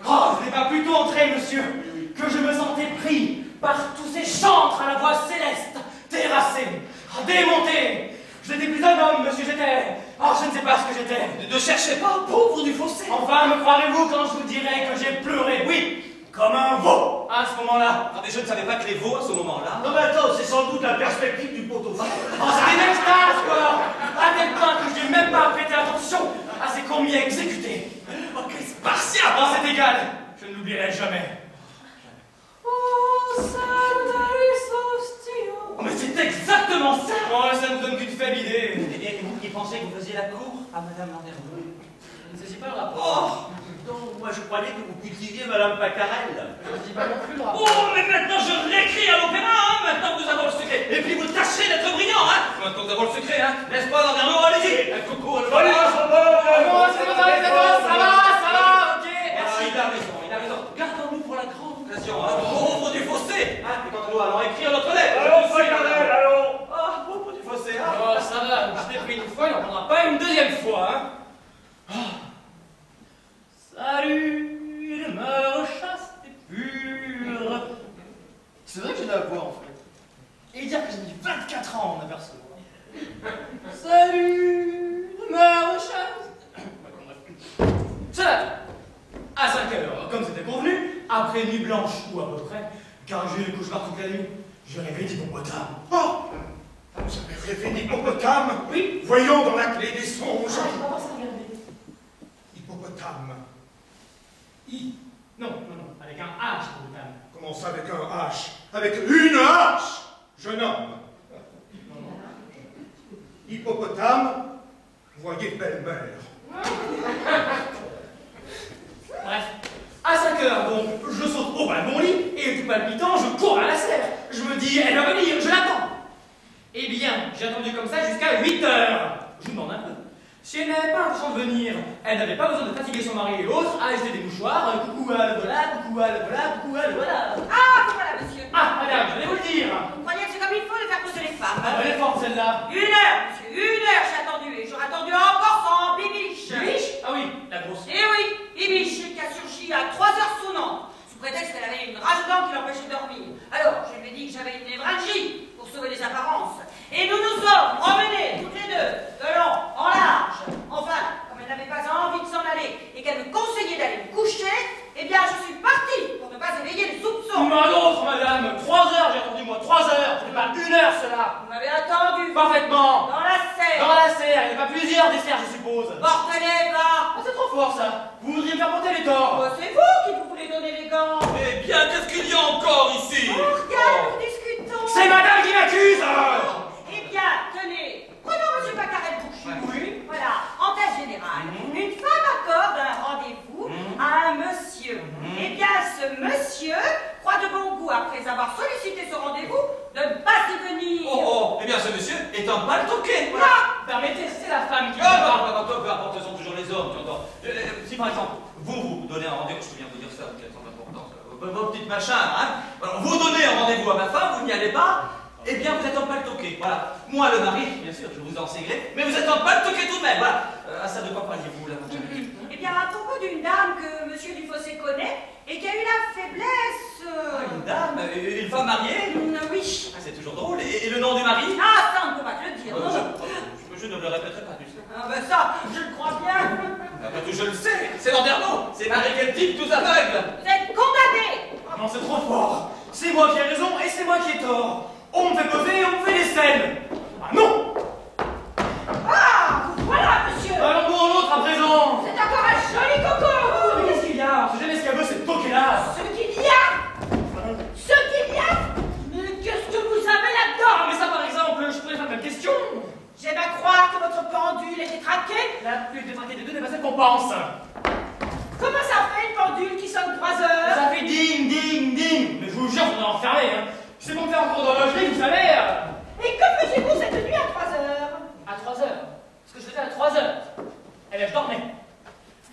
Oh, je n'ai pas plutôt entré, monsieur, que je me sentais pris par tous ces chantres à la voix céleste, terrassés, démontés. Je n'étais plus un homme, monsieur, j'étais... Oh, je ne sais pas ce que j'étais. Ne cherchez pas, pauvre du fossé. Enfin, me croirez-vous quand je vous dirai que j'ai pleuré, oui, comme un veau, à ce moment-là. Ah, mais je ne savais pas que les veaux, à ce moment-là... Non mais attends, c'est sans doute la perspective du pot-au-feu. Oh, c'était une extase, quoi. À tel point que je n'ai même pas prêté attention à ces qu'on m'y a exécuté. Oh, quel spartiate. Oh, c'est égal, je ne l'oublierai jamais. Oh, mais c'est exactement ça. Oh, ça ne me donne qu'une faible idée. Et vous qui pensez que vous faisiez la cour à Madame Landerneau? Je ne saisis pas le rapport. Non, moi je croyais que vous cultiviez Madame Pacarel. Je ne saisis pas non plus le rapport. Oh, mais maintenant je réécris à l'opéra, hein, maintenant que nous avons le secret. Et puis vous tâchez d'être brillant, hein. Maintenant que nous avons le secret, hein. N'est-ce pas, Landerneau? Allez-y. Un coucou, ça va, ok. Merci, il a raison. Gardons-nous pour la grande occasion, hein. Pauvre du fossé, hein. Et quant à nous, allons écrire notre lettre. Allons, Pacarel, allons. Ah, pauvre du fossé, hein. Oh, ça va, je t'ai pris une fois, il n'en prendra pas une deuxième fois, hein. Salut, demeure chaste et pure. C'est vrai que j'ai de la voix en fait. Et dire que j'ai mis 24 ans à m'en apercevoir. Salut, demeure chaste. Cela, à 5 heures, comme c'était convenu, après nuit blanche ou à peu près, car j'ai eu le cauchemar toute la nuit, j'ai rêvé d'hippopotame. Oh! Vous avez rêvé d'hippopotame? Oui. Voyons dans la clé des songes. Comment ça regarder? Hippopotame. Non, avec un H, hippopotame. Comment ça avec un H? Avec une hache, jeune homme. Hippopotame, voyez belle-mère. Bref, à 5 heures, donc, je saute au bas de mon lit, et tout palpitant, je cours à la serre. Je me dis, elle va venir, je l'attends. Eh bien, j'ai attendu comme ça jusqu'à 8 heures. Je vous demande un peu. Si elle n'avait pas l'intention de venir, elle n'avait pas besoin de fatiguer son mari et l'autre à acheter des mouchoirs. Coucou à le voilà, coucou à le voilà, coucou à le voilà. Ah, voilà, monsieur. Ah, madame, je vais vous le dire. Vous croyez que c'est comme il faut de faire pousser les femmes? Elle est forte celle-là. 1 heure, monsieur, 1 heure j'ai attendu, et j'aurais attendu encore sans bibiche. Bibiche? Ah oui, la grosse. Eh oui, bibiche qui a surgi à 3 heures sonnantes, sous prétexte qu'elle avait une rage dent qui l'empêchait de dormir. Alors, je lui ai dit que j'avais une névralgie pour sauver les apparences. Et nous nous sommes promenés, toutes les deux, de long en large. Enfin, comme elle n'avait pas envie de s'en aller et qu'elle me conseillait d'aller me coucher, eh bien, je suis partie pour ne pas éveiller les soupçons. Un autre, madame. 3 heures, j'ai attendu, moi. 3 heures. Ce n'est pas 1 heure, cela. Vous m'avez attendu. Parfaitement. Dans la serre. Dans la serre. Il n'y a pas plusieurs desserts, je suppose. Portez-les, va. Ah, c'est trop fort, ça. Vous voudriez me faire porter les torts. Oh, c'est vous qui vous voulez donner les gants. Eh bien, qu'est-ce qu'il y a encore ici? Oh, regarde, nous discutons. C'est madame qui m'accuse. Eh bien, tenez. Prenons monsieur Pacarel. après avoir sollicité ce rendez-vous, de ne pas y venir? Oh, eh bien, ce monsieur est un baltoquet. Voilà. Ah, Permettez, c'est la femme qui me Ah, peu importe, ce sont toujours les hommes, tu entends. Si par exemple, vous donnez un rendez-vous, je viens de vous dire ça, quelle est importance, vos petites machins, hein. Alors, vous donnez un rendez-vous à ma femme, vous n'y allez pas, eh bien, vous êtes un baltoquet, voilà. Moi, le mari, bien sûr, je vous enseignerai, mais vous êtes un baltoquet tout de même, voilà. À ça, de quoi parliez-vous, là? Eh bien, à propos d'une dame que monsieur Dufossé connaît et qui a eu la faiblesse. Ah, une dame? Une femme mariée? Oui. Ah, c'est toujours drôle. Et le nom du mari? Ah, ça, on ne peut pas te le dire. Je ne le répéterai pas, tu sais. Ah, ben ça, je le crois bien. Après tout, je le sais. C'est Landerneau. C'est Marie quel type, tous aveugles. Vous êtes condamné. Ah non, c'est trop fort. C'est moi qui ai raison et c'est moi qui ai tort. On me fait poser et on me fait des scènes. Ah non. Ah, vous voilà, monsieur. Allons pour l'autre à présent. C'est encore un joli coco. Mais qu'est-ce qu'il y a? Ce jeune escabeau, c'est toqué-là. Ce qu'il y a. Ce qu'il y a. Mais qu'est-ce que vous avez là-dedans? Ah, mais ça, par exemple, je pourrais faire la même question. J'aime à croire que votre pendule est détraquée. La plus détraquée des deux n'est pas celle qu'on pense. Comment ça fait une pendule qui sonne 3 heures? Ça fait ding, ding, ding. Mais je vous jure, on est enfermé, hein. C'est bon de faire un cours d'horlogerie, vous savez. Et que faisiez-vous cette nuit à 3 heures? À 3 heures. Ce que je faisais à 3 heures. Eh bien, je dormais.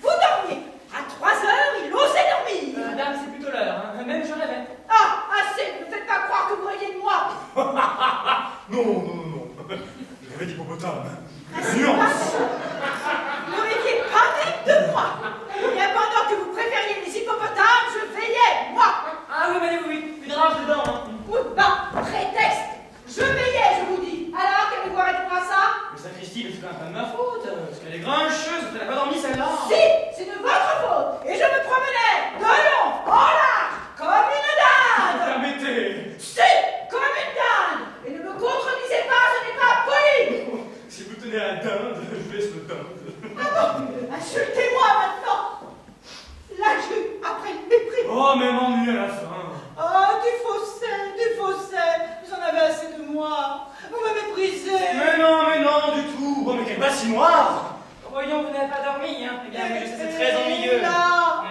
Vous dormiez? À 3 heures, il osait dormir. Madame, c'est plutôt l'heure, hein. Même je rêvais. Ah, assez, ne faites pas croire que vous rêviez de moi. Non. Je rêvais d'hippopotame. Nuance. Ne rêviez pas même de moi. Et pendant que vous préfériez les hippopotames, je veillais, moi. Ah oui, une rage dedans, hein. Prétexte. Je veillais, je vous dis. Alors, qu'avez-vous à répondre à ça? Mais sacristi, mais c'est quand même pas de ma faute. Parce qu'elle est grincheuse, elle n'a pas dormi celle-là. Si, c'est de votre faute. Et je me promenais de long en large, comme une dinde. Permettez. Si, comme une dinde. Et ne me contredisez pas, ce n'est pas poli. Si vous tenez à la dinde, je laisse le dinde. Ah bon, insultez-moi maintenant. L'injure après le mépris. Oh, mais m'ennuie à la fin. Oh, du fausset. Vous en avez assez de moi. Vous me méprisez. Mais non, du tout. Oh, mais quelle bassinoire. Voyons, vous n'avez pas dormi, hein. Eh bien, mais je sais, c'est très ennuyeux. Là,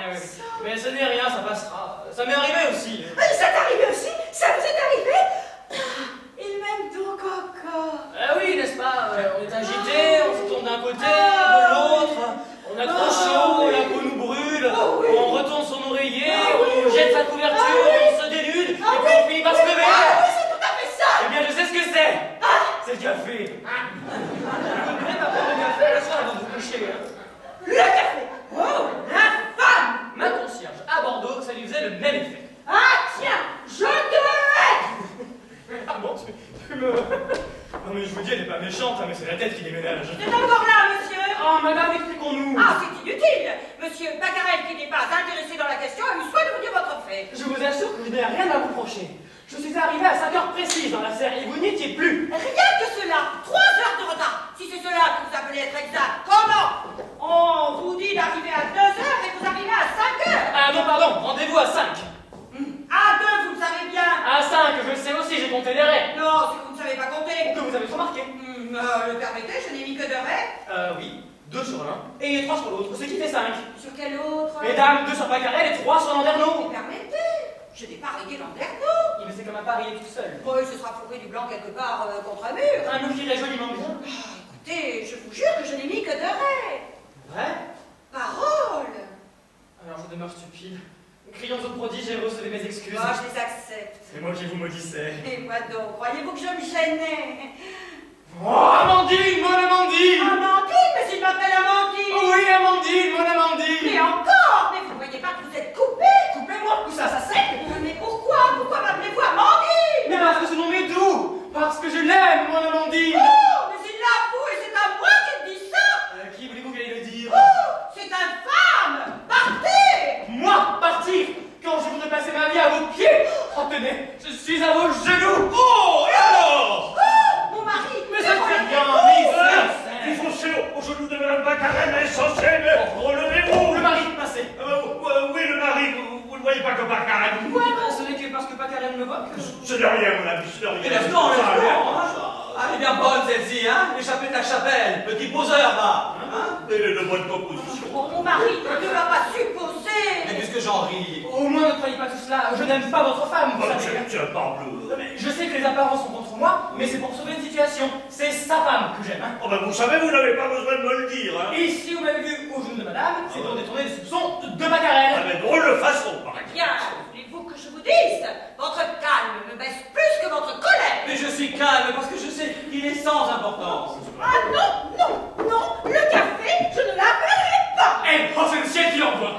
mais ce n'est rien, ça passera. Ça m'est arrivé aussi. ça t'est arrivé aussi? Ça vous est arrivé? Il m'aime ton coco. Ah oui, n'est-ce pas? On est agité, on se tourne d'un côté, de l'autre. On a trop chaud, la peau nous brûle. Oh, oui. On retourne son oreiller, oui. on jette sa couverture, on se dénude, et puis on finit par se lever. Ah oui, c'est tout à fait ça. Eh bien, je sais ce que c'est. C'est le café. Vous voulez ma part de café le soir avant de vous coucher, hein? Le café. Oh, l'infâme. Ma concierge à Bordeaux, ça lui faisait le même effet. Ah tiens, je te hais. Ah bon, tu me... Non mais je vous dis, elle n'est pas méchante, hein, mais c'est la tête qui déménage. C'est encore là, monsieur. Oh, madame, expliquons-nous. Ah, c'est inutile. Monsieur Baccarel, qui n'est pas intéressé dans la question, a eu soin de vous dire votre fait. Je vous assure que je n'ai rien à vous reprocher. Je suis arrivé à 5 heures précises dans la serre et vous n'y étiez plus. Rien que cela. 3 heures de retard. Si c'est cela que vous appelez être exact, comment? On vous dit d'arriver à 2 heures et vous arrivez à 5 heures. Ah non, pardon, rendez-vous à 5. À 2, vous le savez bien. À 5, je le sais aussi, j'ai compté les raies. Non, c'est que vous ne savez pas compter. Que vous avez remarqué. Le permettez, je n'ai mis que 2 raies. Oui, 2 sur l'un et 3 sur l'autre, ce qui fait 5. Sur quel autre? Mesdames, 2 sur Baccarel et 3 sur Landerneau. Permettez, je n'ai pas rayé Landerneau. Mais c'est comme un pari tout seul. Bon, il se sera fourré du blanc quelque part contre un mur. Un mur qui irait joliment bien. Écoutez, je vous jure que je n'ai mis que 2 raies. Vrai? Parole. Alors je demeure stupide. Crions au prodige et recevez mes excuses. Moi, je les accepte. C'est moi qui vous maudissais. Et moi donc, croyez-vous que je me gênais? Oh, Amandine, mon Amandine! Amandine, mais s'il m'appelle Amandine! Oui, Amandine, mon Amandine! Mais encore! Mais vous ne voyez pas que vous êtes coupé? Coupez-moi, où ça sec? Mais pourquoi? Pourquoi m'appelez-vous Amandine? Mais parce que ce nom est doux! Parce que je l'aime, mon Amandine! Oh, mais il l'avoue et c'est à moi qu'il dit ça! Qui voulez-vous que j'aille le dire? Oh, c'est infâme! Partez! Moi, partir? Quand je voudrais passer ma vie à vos pieds? Oh, tenez, je suis à vos genoux! Oh, et alors? Oh, mon mari! Mais ça ne fait rien, mais Il faut se aux genoux de Madame Baccarel, elle est censée, mais relevez-vous! Le mari, passez! Oui, le mari, vous ne voyez pas que Baccarel. Ouais, non, ce n'est que parce que Baccarel me voit que... Ce n'est rien, mon ami, ce n'est rien. Et l'instant, elle est bien bonne celle-ci, hein? Échappée de la chapelle, petit poseur, là! Hein? Elle est de bonne composition. Oh, mon mari ne va pas supposer! Mais qu'est-ce que j'en ris? Au moins, ne croyez pas tout cela. Je n'aime pas votre femme, vous savez. Tu parbleu. Je sais que les apparences sont contre moi, mais c'est pour sauver une situation. C'est sa femme que j'aime. Hein. Oh ben vous savez, vous n'avez pas besoin de me le dire. Hein. Et si vous m'avez vu au genou de madame, c'est pour détourner les soupçons de Macarel. Ah mais drôle de façon, par exemple. Bien, voulez-vous que je vous dise? Votre calme me baisse plus que votre colère. Mais je suis calme parce que je sais qu'il est sans importance. Ah non, non, non, le café, je ne l'appellerai pas. Eh, oh, c'est le ciel qui l'envoie.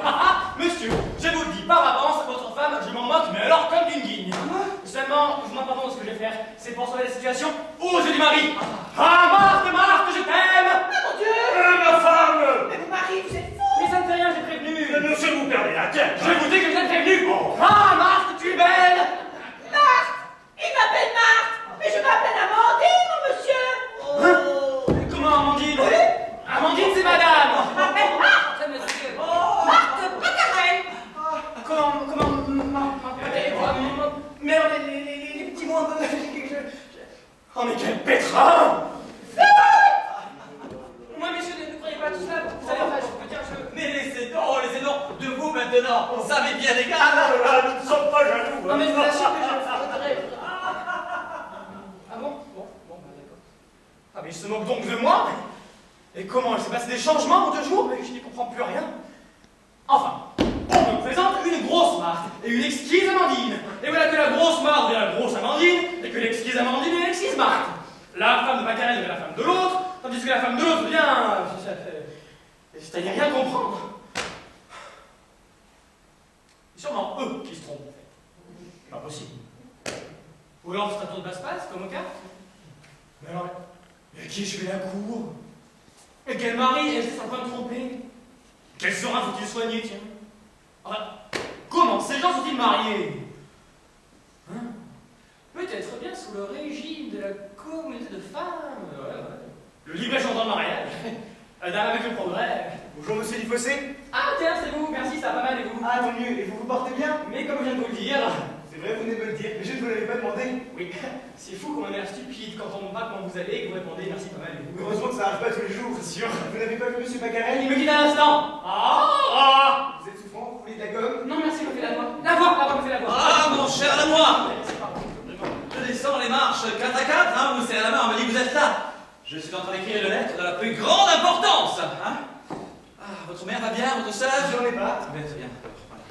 Monsieur, je vous le dis par avance, votre femme, je m'en moque, mais alors comme d'une guigne. Seulement, je m'en pardonne de ce que je vais faire, c'est pour sauver la situation aux yeux du mari. Ah, Marthe, je t'aime. Ah mon Dieu. Ma femme. Mais mon mari, vous êtes fou. Mais ça ne fait rien, j'ai prévenu. Mais monsieur, vous perdez la tête. Je vous dis que je t'ai prévenu. Ah, Marthe, tu es belle. Marthe, il m'appelle Marthe, mais je m'appelle Amandine, mon monsieur. Hein? Comment Amandine? Amandine, c'est madame. Je m'appelle Marthe, monsieur. Marthe Macarel. Comment merde, les petits mots un peu. Oh, mais quel pétrin! Moi, messieurs, ne croyez pas tout cela. Vous savez, enfin, je peux dire, Mais laissez donc de vous maintenant. Ça m'est bien égal. Nous ne sommes pas jaloux. Non, mais je vous assure que je voudrais. Ah bon? Bon, bah d'accord. Ah, mais il se moque donc de moi? Et comment il s'est passé des changements en 2 jours? Mais je n'y comprends plus rien. Enfin, on me présente une grosse Marthe et une exquise Amandine. Et voilà que la grosse Marthe devient la grosse Amandine, et que l'exquise Amandine devient l'exquise Marthe. La femme de Macarel devient la femme de l'autre, tandis que la femme de l'autre devient... C'est-à-dire rien comprendre. C'est sûrement eux qui se trompent, en fait. C'est pas possible. Ou alors c'est un tour de passe-passe, comme aux cartes. Mais alors, mais à qui je fais la cour? Et quel mari est-ce sans point de tromper? Quel serin faut-il soigner, tiens? Enfin, comment ces gens sont-ils mariés? Hein? Peut-être bien sous le régime de la communauté de femmes. Ouais. Le libre-échange dans le mariage. La dame avec le progrès. Bonjour monsieur Dufossé. Ah tiens, c'est vous, merci, ça va pas mal, et vous? Ah tant mieux, et vous vous portez bien? Mais comme je viens de vous le dire... C'est vrai, vous venez de me le dire, mais je ne vous l'avais pas demandé. Oui, c'est fou qu'on a l'air stupide quand on ne demande pas comment vous allez et que vous répondez merci pas mal, et vous? Heureusement que ça n'arrive pas tous les jours. C'est sûr. Vous n'avez pas vu monsieur Macarel? Il me dit un instant. Vous êtes souffrant, vous voulez de la gomme? Non merci, me fait la voix. La voix me fait la voix. Ah, mon cher à moi. Je descends les marches 4 à 4, hein, vous serrez la main, on me dit que vous êtes là. Je suis en train d'écrire une lettre de la plus grande importance. Hein? Ah, votre mère va bien, votre sœur? J'en ai pas. Bien, très bien.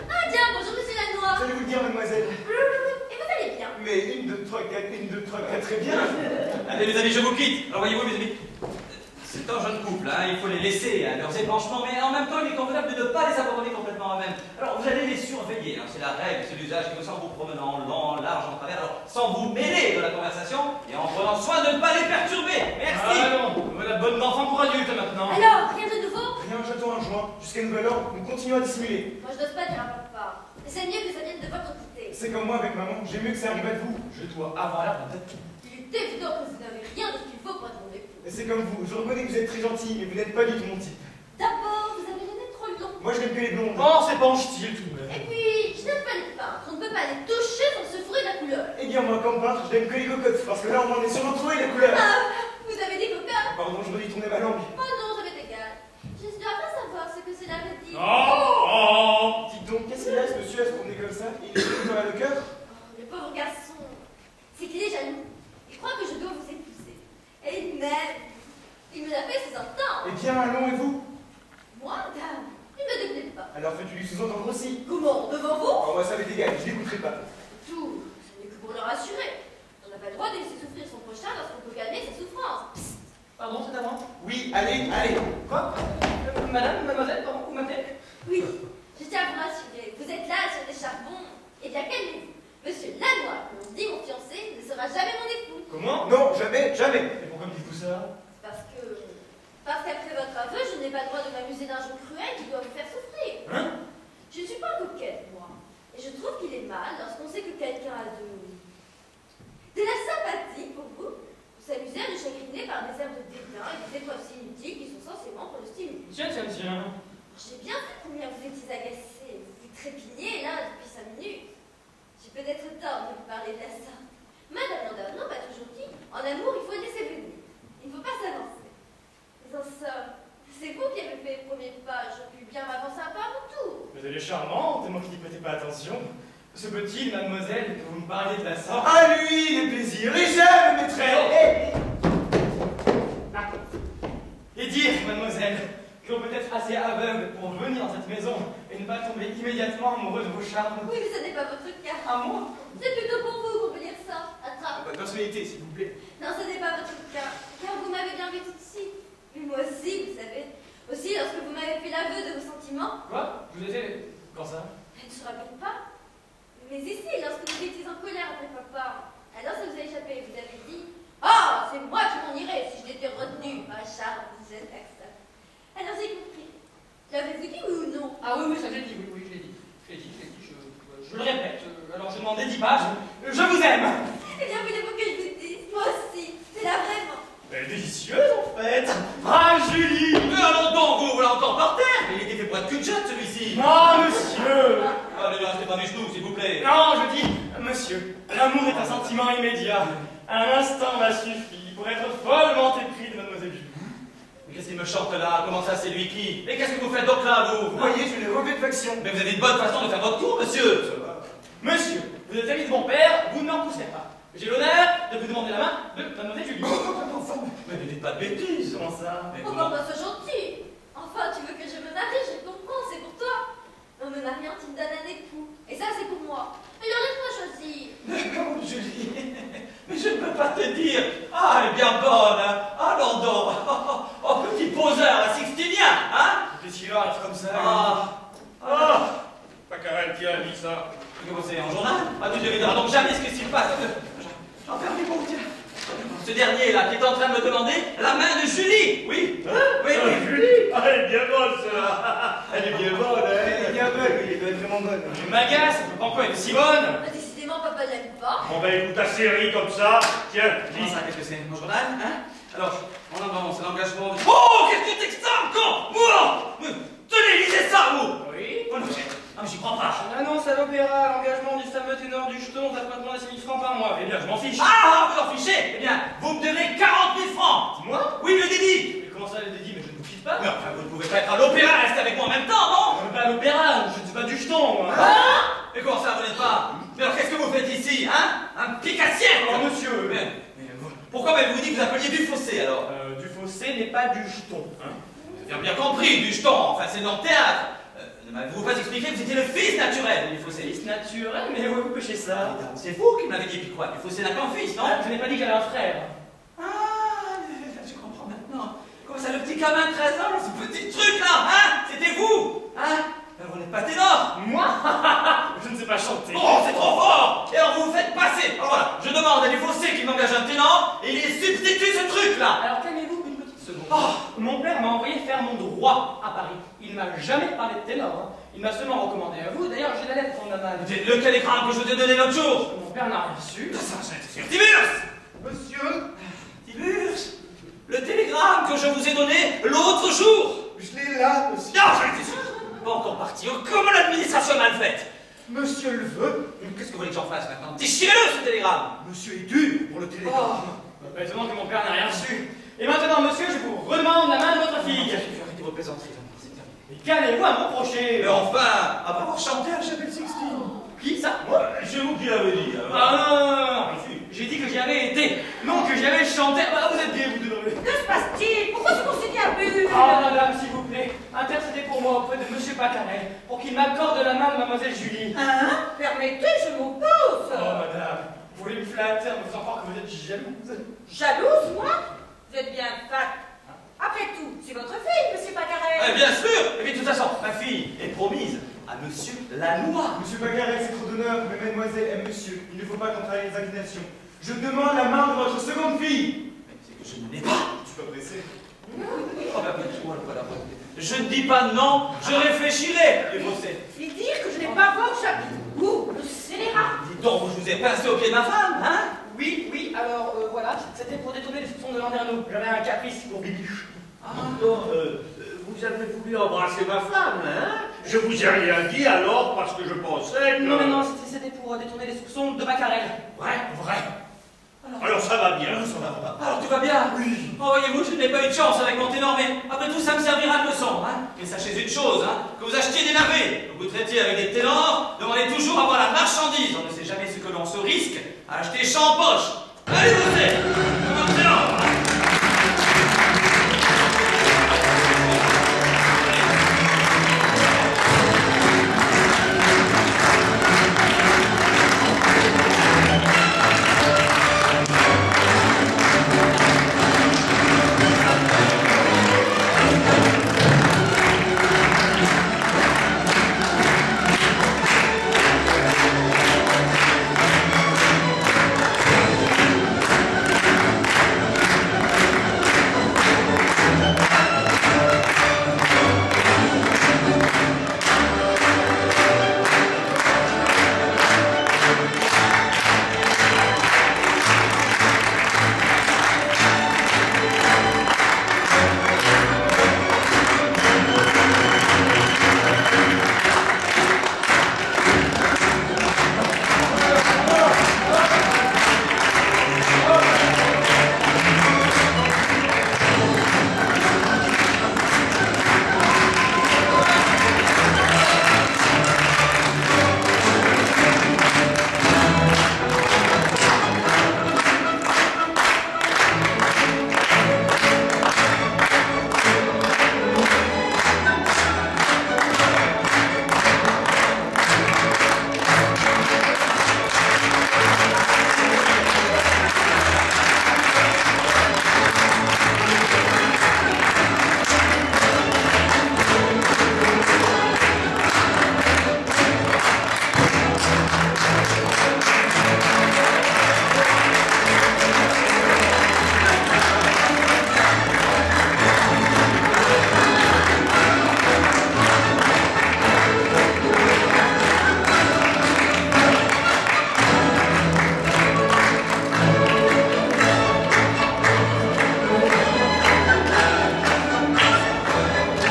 Ah tiens, bonjour monsieur Lannoy. J'allais vous le dire, mademoiselle. Et vous allez bien? Mais 1, 2, 3, 4, 1, 2, 3, 4, très bien. Allez, mes amis, je vous quitte. Alors, voyez-vous, mes amis, c'est un jeune couple, hein, il faut les laisser à leurs épanchements, mais en même temps, il est convenable de ne pas les abandonner complètement eux-mêmes. Alors, vous allez les surveiller, hein, c'est la règle, c'est l'usage qui me semble, vous promenant long, large, en travers, alors, sans vous mêler de la conversation et en prenant soin de ne pas les perturber. Merci. Ah non, voilà bonne enfant pour adulte maintenant. Alors, rien de nouveau? Rien, j'attends un joint. Jusqu'à nouvel ordre, nous continuons à dissimuler. Moi je n'ose pas dire à papa. Mais c'est mieux que ça vienne de votre côté. C'est comme moi avec maman, j'aime mieux que ça arrive à vous. Je dois avoir l'air d'un tête. Il est évident que vous n'avez rien de ce qu'il faut pour être mon époux. Et c'est comme vous, je reconnais que vous êtes très gentil, mais vous n'êtes pas du tout mon type. D'abord, vous avez le nez trop long. Moi je n'aime que les blondes. Oh, c'est penche-t-il tout de même. Et puis, je n'aime pas les peintres. On ne peut pas les toucher sans se fourrer de la couleur. Eh bien moi comme peintre, je n'aime que les cocottes, parce que là on en est sûrement trouvé la couleur. Ah, vous avez des coquins? Pardon, je me dis tourner ma langue. Oh non, ça m'est égal. Je dois pas savoir ce que cela veut dire. Oh. Dites donc, qu'est-ce qu'il a ce monsieur à se promener comme ça? Il est venu dans le cœur? Oh, le pauvre garçon. C'est qu'il est jaloux. Il croit que je dois vous épouser. Et il m'aime. Il me l'a fait sous-entendre. Eh bien, allons, et vous? Moi, dame, il ne me déplaît pas. Alors fais-tu lui sous-entendre aussi? Comment? Devant vous? Oh, moi ça m'est égal, je n'écouterai pas. Tout, ce n'est que pour le rassurer. On n'a pas le droit de laisser souffrir son prochain lorsqu'on peut calmer ses souffrances. Psst. Pardon, c'est à moi? Oui, allez, allez. Quoi? Madame, mademoiselle, pardon, vous m'appelez? Oui, je tiens à vous rassurer. Vous êtes là sur des charbons. Eh bien, calmez-vous. Monsieur Lannoy, mon dit mon fiancé, ne sera jamais mon époux. Comment? Non, jamais, jamais. Et pourquoi me dites-vous ça? Parce qu'après votre aveu, je n'ai pas le droit de m'amuser d'un jeu cruel qui doit vous faire souffrir. Hein? Je ne suis pas coquette, moi. Et je trouve qu'il est mal lorsqu'on sait que quelqu'un a de la sympathie pour vous s'amuser à le chagriner par des airs de dédain et des épreuves si inutiles qui sont censément pour le stimuler. Tiens. J'ai bien vu combien vous étiez agacé. Vous trépignez là depuis 5 minutes. J'ai peut-être tort de vous parler de la sorte. Madame Landavnon m'a toujours dit, en amour, il faut laisser venir. Il ne faut pas s'avancer. Mais en somme, c'est vous qui avez fait le premier pas. J'aurais pu bien m'avancer un peu à mon tour. Mais elle est charmante, et attention. Se peut-il, mademoiselle, que vous me parliez de la sorte? À lui les plaisirs, et j'aime mes traits. Et dire, mademoiselle, que l'on peut être assez aveugle pour venir dans cette maison et ne pas tomber immédiatement amoureux de vos charmes. Oui, mais ce n'est pas votre cas. À moi? C'est plutôt pour vous qu'on peut dire ça. Attrape. Votre personnalité, s'il vous plaît. Non, ce n'est pas votre cas, car vous m'avez bien vu tout de suite. Et moi aussi, vous savez. Aussi, lorsque vous m'avez fait l'aveu de vos sentiments. Quoi? Je vous ai fait... Quand ça? Je ne se rappelle pas. Mais ici, lorsque vous étiez en colère après papa, alors ça vous a échappé. Vous avez dit, ah, c'est moi qui m'en irais si je l'étais retenu. Ah, Charles, vous êtes ça. Alors j'ai compris. L'avez-vous dit, oui ou non? Ah oui, ça je l'ai dit, oui, je l'ai dit. Je le répète. Alors je n'en dédie pas, je vous aime. Eh bien, voulez-vous que je vous dise? Moi aussi. C'est là vraiment. Elle est délicieuse, en fait. Ah, Julie! Mais allons donc, vous l'avez encore par terre. Il était fait pour être qu'une chatte, celui-ci. Non, monsieur! Allez, ne restez pas mes genoux, s'il vous plaît. Non, je dis, monsieur, l'amour est un sentiment immédiat. Un instant m'a suffi pour être follement épris de mademoiselle Julie. Mais qu'est-ce qu'il me chante là? Comment ça, c'est lui qui? Et qu'est-ce que vous faites donc là, vous? Vous voyez, je l'ai relevé de faction. Mais vous avez une bonne façon de faire votre tour, monsieur. Monsieur, vous êtes ami de mon père, vous ne m'en poussez pas. J'ai l'honneur de vous demander la main de mademoiselle Julie. Mais ne dites pas de bêtises. Comment ça? Mais Oh, comment... papa, sois gentil. Enfin, tu veux que je me marie, je comprends, c'est pour toi. En me mariant, tu me donnes un époux. Et ça, c'est pour moi. Alors laisse-moi choisir. Mais comment, Julie? Mais je ne peux pas te dire. Ah, elle est bien bonne, hein? Ah, Landon. Oh, petit poseur, la sixtinien, hein? Qu'est-ce qu'il a comme ça? Pacarel qui a dit ça. Comment c'est, en journal? Ah, tu ne devineras donc jamais ce qui s'y passe. Enfermez bon, tiens. Ce dernier-là qui est en train de me demander la main de Julie. Oui. Hein? Oui, oui. Julie? Ah, elle est bien bonne, celle-là. Elle est bien bonne, hein? Elle est bien bonne, oui, elle est vraiment bonne. Je m'agace, en quoi elle est si bonne? Ah, décidément, papa ne l'aime pas. Bon, ben, écoute ta série comme ça. Tiens, Comment lis. ça, qu'est-ce que c'est? Mon journal, hein? Alors, mon avant, c'est l'engagement de... Oh, qu'est-ce que c'est que ça encore? Moi! Tenez, lisez ça, vous! Oui. Oh, non, mais j'y crois pas. Annonce à l'opéra l'engagement du fameux ténor du jeton d'appointement de 6 000 francs par mois. Eh bien, je m'en fiche. Ah, vous en fichez? Eh bien, vous me devez 40 000 francs. Moi? Oui, le dédit. Mais comment ça, le dédit? Mais je ne vous fiche pas. Mais enfin, vous ne pouvez pas être à l'opéra, restez avec moi en même temps, non? Je ne veux pas à l'opéra, je ne suis pas du jeton, moi. Mais comment ça, vous n'êtes pas? Mais alors, qu'est-ce que vous faites ici, hein? Un picassiette? Oh, monsieur. Pourquoi vous dites que vous appeliez du fossé, alors? Du fossé n'est pas du jeton, hein. Vous avez bien compris, du jeton, enfin, c'est dans le théâtre. Ne m'avez-vous pas expliqué que vous étiez le fils naturel du fossé? Fils naturel, mais où vous pêchez ça? C'est vous qui m'avez dit, puis quoi? Du fossé n'a qu'un fils, non? Je n'ai pas dit que j'avais un frère. Ah, je comprends maintenant. Comment ça, le petit gamin de 13 ans, ce petit truc-là, hein? C'était vous, hein? Alors, vous n'êtes pas ténor? Moi? Je ne sais pas chanter. Oh, c'est trop fort! Et alors, vous vous faites passer. Alors voilà, je demande à du fossé qui m'engage un ténor, et il est substitue ce truc-là. Alors, calmez-vous une petite seconde. Oh. Mon père m'a envoyé faire mon droit à Paris. Il ne m'a jamais parlé de ténor, hein. Il m'a seulement recommandé à vous. D'ailleurs, j'ai la lettre en ma main. Le télégramme que je vous ai donné l'autre jour. Mon père n'a rien reçu. Ça, j'ai été sur Tiburce! Monsieur, Tiburce! Le télégramme que je vous ai donné l'autre jour! je l'ai là, monsieur. Non, j'ai été sûr! Pas encore parti. Oh, comment l'administration est mal faite! Monsieur le veut. Qu'est-ce que vous voulez que j'en fasse maintenant? Déchirez-le, ce télégramme! Monsieur est dur pour le télégramme. Pas étonnant que mon père n'a rien reçu. Et maintenant, monsieur, je vous redemande la main de votre fille. Arrêtez vos plaisanteries, c'est terminé. Mais qu'allez-vous à mon crochet? Mais enfin, après avoir chanté à la chapelle Sixtine. Qui ça? Ouais, c'est vous qui l'avez dit. Ah non. J'ai dit que j'y avais été, non que j'y avais chanté. Ah, vous êtes gay, vous deux. Que se passe-t-il? Pourquoi ce qu'on s'est dit à but? Ah, madame, s'il vous plaît, intercédez pour moi auprès de monsieur Pacarel pour qu'il m'accorde la main de mademoiselle Julie. Hein? Permettez, je m'oppose. Oh, madame, vous voulez me flatter en me faisant croire que vous êtes jalouse? Jalouse, moi? Vous êtes bien fat. Après tout, c'est votre fille, monsieur Pacarel. Bien sûr! Et puis de toute façon, ma fille est promise à monsieur Lannoy. Monsieur Pacarel, c'est trop d'honneur, mais mademoiselle aime monsieur. Il ne faut pas contrarier les inclinations. Je demande la main de votre seconde fille. Mais c'est que je ne l'ai pas. Tu peux presser. Oh, voilà. Je ne dis pas non, je réfléchirai, les fossés. C'est dire que je n'ai pas voix au chapitre. Ouh, le scélérat. Dis donc, je vous ai pincé au pied de ma femme, hein? Oui, alors voilà, c'était pour détourner les soupçons de Landerneau. J'avais un caprice pour Bibiche. Alors, vous avez voulu embrasser ma femme, hein? Je vous ai rien dit alors parce que je pensais que... Non, c'était pour détourner les soupçons de Pacarel. Vrai. Alors ça va bien. Nous en avons pas. Alors tout va bien? Oui. Oh, voyez-vous, je n'ai pas eu de chance avec mon ténor, mais après tout, ça me servira de leçon. Hein. Mais sachez une chose, hein, que vous achetiez des navets, que vous traitiez avec des ténors, demandez toujours à avoir la marchandise. On ne sait jamais ce que l'on se risque à acheter champ en poche. Allez, vous